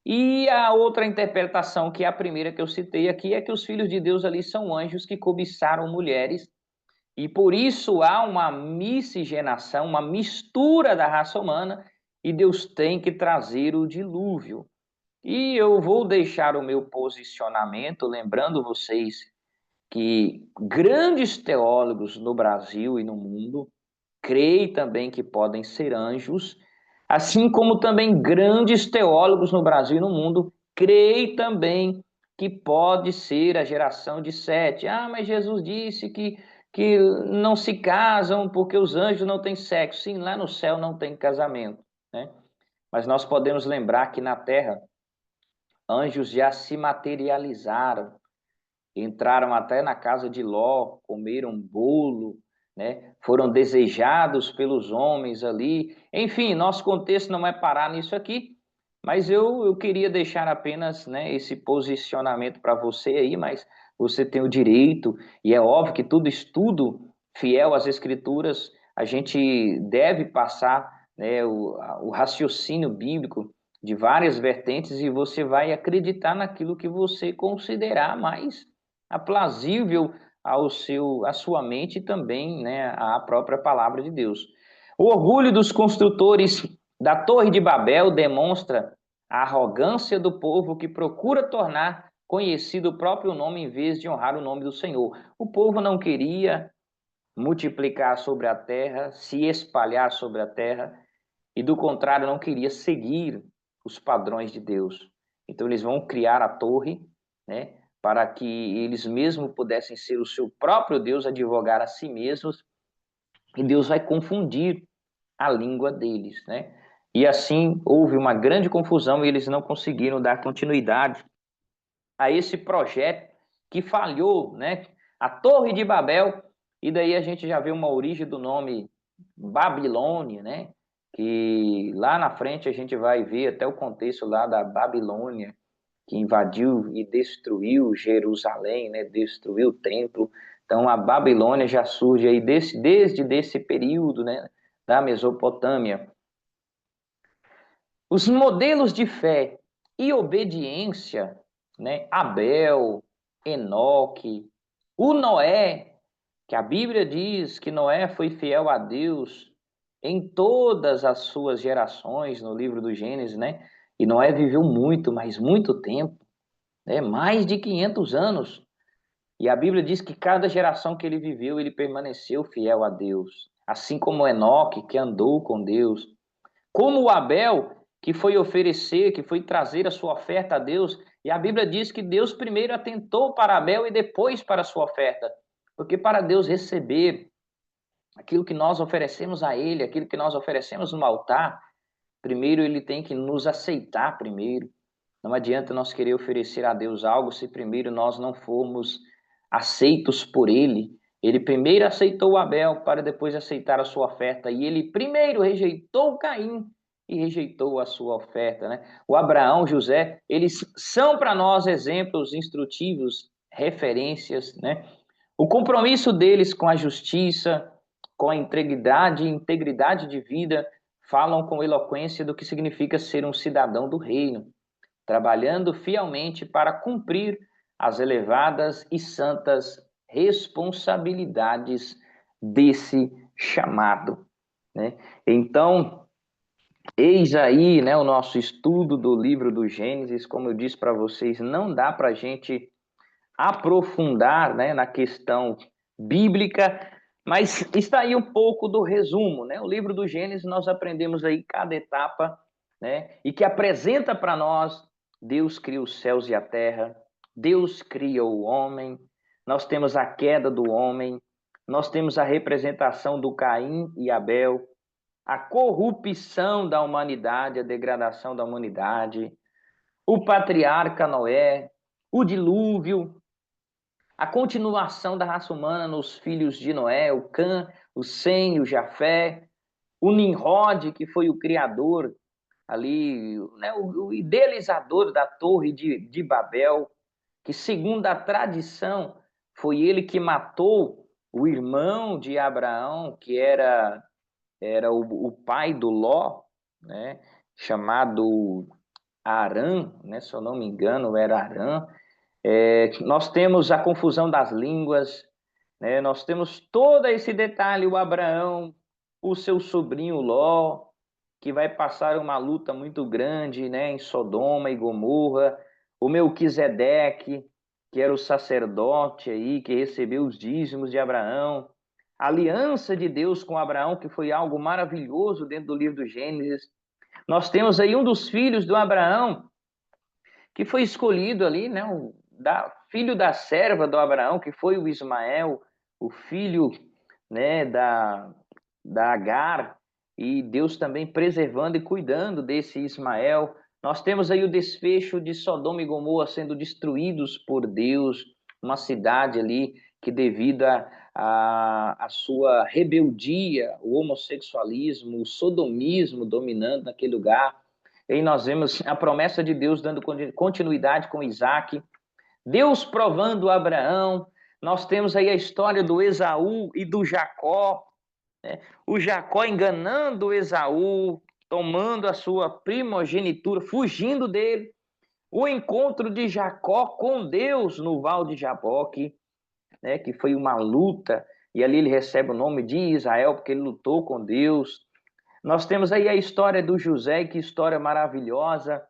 E a outra interpretação, que é a primeira que eu citei aqui, é que os filhos de Deus ali são anjos que cobiçaram mulheres, e por isso há uma miscigenação, uma mistura da raça humana, e Deus tem que trazer o dilúvio. E eu vou deixar o meu posicionamento, lembrando vocês que grandes teólogos no Brasil e no mundo creem também que podem ser anjos, assim como também grandes teólogos no Brasil e no mundo creem também que pode ser a geração de Sete. Ah, mas Jesus disse que não se casam porque os anjos não têm sexo. Sim, lá no céu não tem casamento, né? Mas nós podemos lembrar que na terra anjos já se materializaram, entraram até na casa de Ló, comeram bolo, né? Foram desejados pelos homens ali. Enfim, nosso contexto não é parar nisso aqui, mas eu queria deixar apenas, né, esse posicionamento para você aí, mas você tem o direito, e é óbvio que tudo estudo fiel às Escrituras, a gente deve passar, né, o raciocínio bíblico de várias vertentes, e você vai acreditar naquilo que você considerar mais aprazível à sua mente e também, né, à própria palavra de Deus. O orgulho dos construtores da Torre de Babel demonstra a arrogância do povo que procura tornar conhecido o próprio nome em vez de honrar o nome do Senhor. O povo não queria multiplicar sobre a terra, se espalhar sobre a terra, e do contrário não queria seguir os padrões de Deus. Então eles vão criar a torre, né, para que eles mesmos pudessem ser o seu próprio Deus, advogar a si mesmos, e Deus vai confundir a língua deles, né? E assim houve uma grande confusão e eles não conseguiram dar continuidade a esse projeto que falhou, né? A Torre de Babel, e daí a gente já vê uma origem do nome Babilônia, né? Que lá na frente a gente vai ver até o contexto lá da Babilônia, que invadiu e destruiu Jerusalém, né? Destruiu o templo. Então a Babilônia já surge aí desde esse período, né? Da Mesopotâmia. Os modelos de fé e obediência, né? Abel, Enoque, o Noé, que a Bíblia diz que Noé foi fiel a Deus em todas as suas gerações, no livro do Gênesis, né? E Noé viveu muito, mas muito tempo, né? Mais de 500 anos. E a Bíblia diz que cada geração que ele viveu, ele permaneceu fiel a Deus. Assim como Enoque, que andou com Deus. Como o Abel, que foi oferecer, que foi trazer a sua oferta a Deus, e a Bíblia diz que Deus primeiro atentou para Abel e depois para a sua oferta, porque para Deus receber aquilo que nós oferecemos a Ele, aquilo que nós oferecemos no altar, primeiro Ele tem que nos aceitar primeiro. Não adianta nós querer oferecer a Deus algo se primeiro nós não formos aceitos por Ele. Ele primeiro aceitou Abel para depois aceitar a sua oferta. E ele primeiro rejeitou Caim e rejeitou a sua oferta, né? O Abraão, José, eles são para nós exemplos instrutivos, referências, né? O compromisso deles com a justiça, com a integridade de vida, falam com eloquência do que significa ser um cidadão do reino, trabalhando fielmente para cumprir as elevadas e santas responsabilidades desse chamado, né? Então, eis aí, né, o nosso estudo do livro do Gênesis. Como eu disse para vocês, não dá para a gente aprofundar, né, na questão bíblica, mas está aí um pouco do resumo, né? O livro do Gênesis nós aprendemos aí cada etapa, né? E que apresenta para nós Deus cria os céus e a terra, Deus cria o homem, nós temos a queda do homem, nós temos a representação do Caim e Abel, a corrupção da humanidade, a degradação da humanidade, o patriarca Noé, o dilúvio, a continuação da raça humana nos filhos de Noé, o Cã, o Sem, o Jafé, o Nimrod, que foi o criador ali, né, o idealizador da Torre de Babel, que segundo a tradição foi ele que matou o irmão de Abraão, que era o pai do Ló, né, chamado Arã, né, se eu não me engano, era Arã. Nós temos a confusão das línguas, né? Nós temos todo esse detalhe, o Abraão, o seu sobrinho Ló, que vai passar uma luta muito grande, né, em Sodoma e Gomorra, o Melquisedeque, que era o sacerdote aí, que recebeu os dízimos de Abraão, a aliança de Deus com Abraão, que foi algo maravilhoso dentro do livro do Gênesis. Nós temos aí um dos filhos do Abraão, que foi escolhido ali, né, filho da serva do Abraão, que foi o Ismael, o filho, né, da Agar, e Deus também preservando e cuidando desse Ismael. Nós temos aí o desfecho de Sodoma e Gomorra sendo destruídos por Deus, uma cidade ali que devido a sua rebeldia, o homossexualismo, o sodomismo dominando naquele lugar. E nós vemos a promessa de Deus dando continuidade com Isaac, Deus provando Abraão. Nós temos aí a história do Esaú e do Jacó, né? O Jacó enganando o Esaú, tomando a sua primogenitura, fugindo dele. O encontro de Jacó com Deus no Val de Jaboque, né? Que foi uma luta, e ali ele recebe o nome de Israel, porque ele lutou com Deus. Nós temos aí a história do José, que história maravilhosa,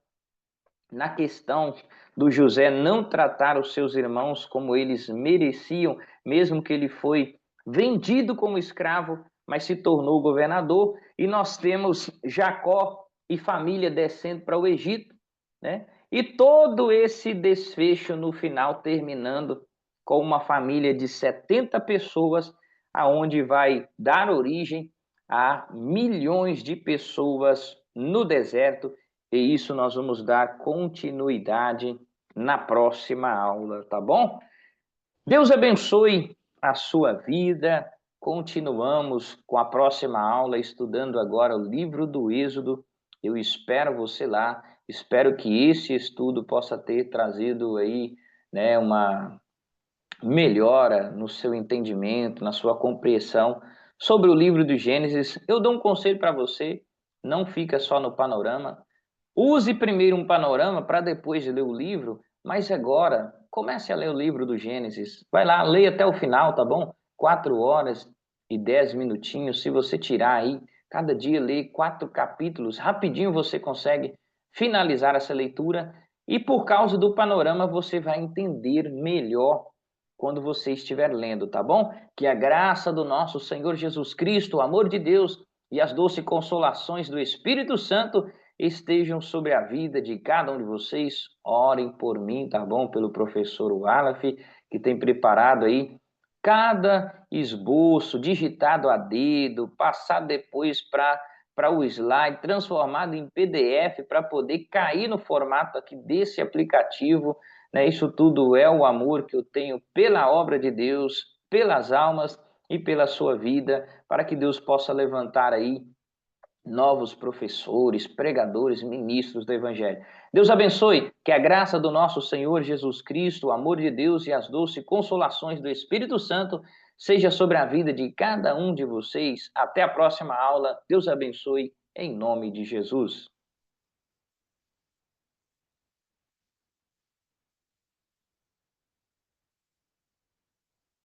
na questão do José não tratar os seus irmãos como eles mereciam, mesmo que ele foi vendido como escravo, mas se tornou governador, e nós temos Jacó e família descendo para o Egito, né? E todo esse desfecho no final terminando com uma família de 70 pessoas, aonde vai dar origem a milhões de pessoas no deserto, e isso nós vamos dar continuidade na próxima aula, tá bom? Deus abençoe a sua vida. Continuamos com a próxima aula, estudando agora o livro do Êxodo. Eu espero você lá. Espero que esse estudo possa ter trazido aí, né, uma melhora no seu entendimento, na sua compreensão sobre o livro do Gênesis. Eu dou um conselho para você: não fica só no panorama. Use primeiro um panorama para depois ler o livro, mas agora comece a ler o livro do Gênesis. Vai lá, leia até o final, tá bom? 4 horas e 10 minutinhos. Se você tirar aí, cada dia lê 4 capítulos, rapidinho você consegue finalizar essa leitura. E por causa do panorama, você vai entender melhor quando você estiver lendo, tá bom? Que a graça do nosso Senhor Jesus Cristo, o amor de Deus e as doces consolações do Espírito Santo estejam sobre a vida de cada um de vocês. Orem por mim, tá bom? Pelo professor Wallace, que tem preparado aí cada esboço digitado a dedo, passado depois para o slide, transformado em PDF para poder cair no formato aqui desse aplicativo, né? Isso tudo é o amor que eu tenho pela obra de Deus, pelas almas e pela sua vida, para que Deus possa levantar aí novos professores, pregadores, ministros do Evangelho. Deus abençoe, que a graça do nosso Senhor Jesus Cristo, o amor de Deus e as doces consolações do Espírito Santo seja sobre a vida de cada um de vocês. Até a próxima aula. Deus abençoe, em nome de Jesus.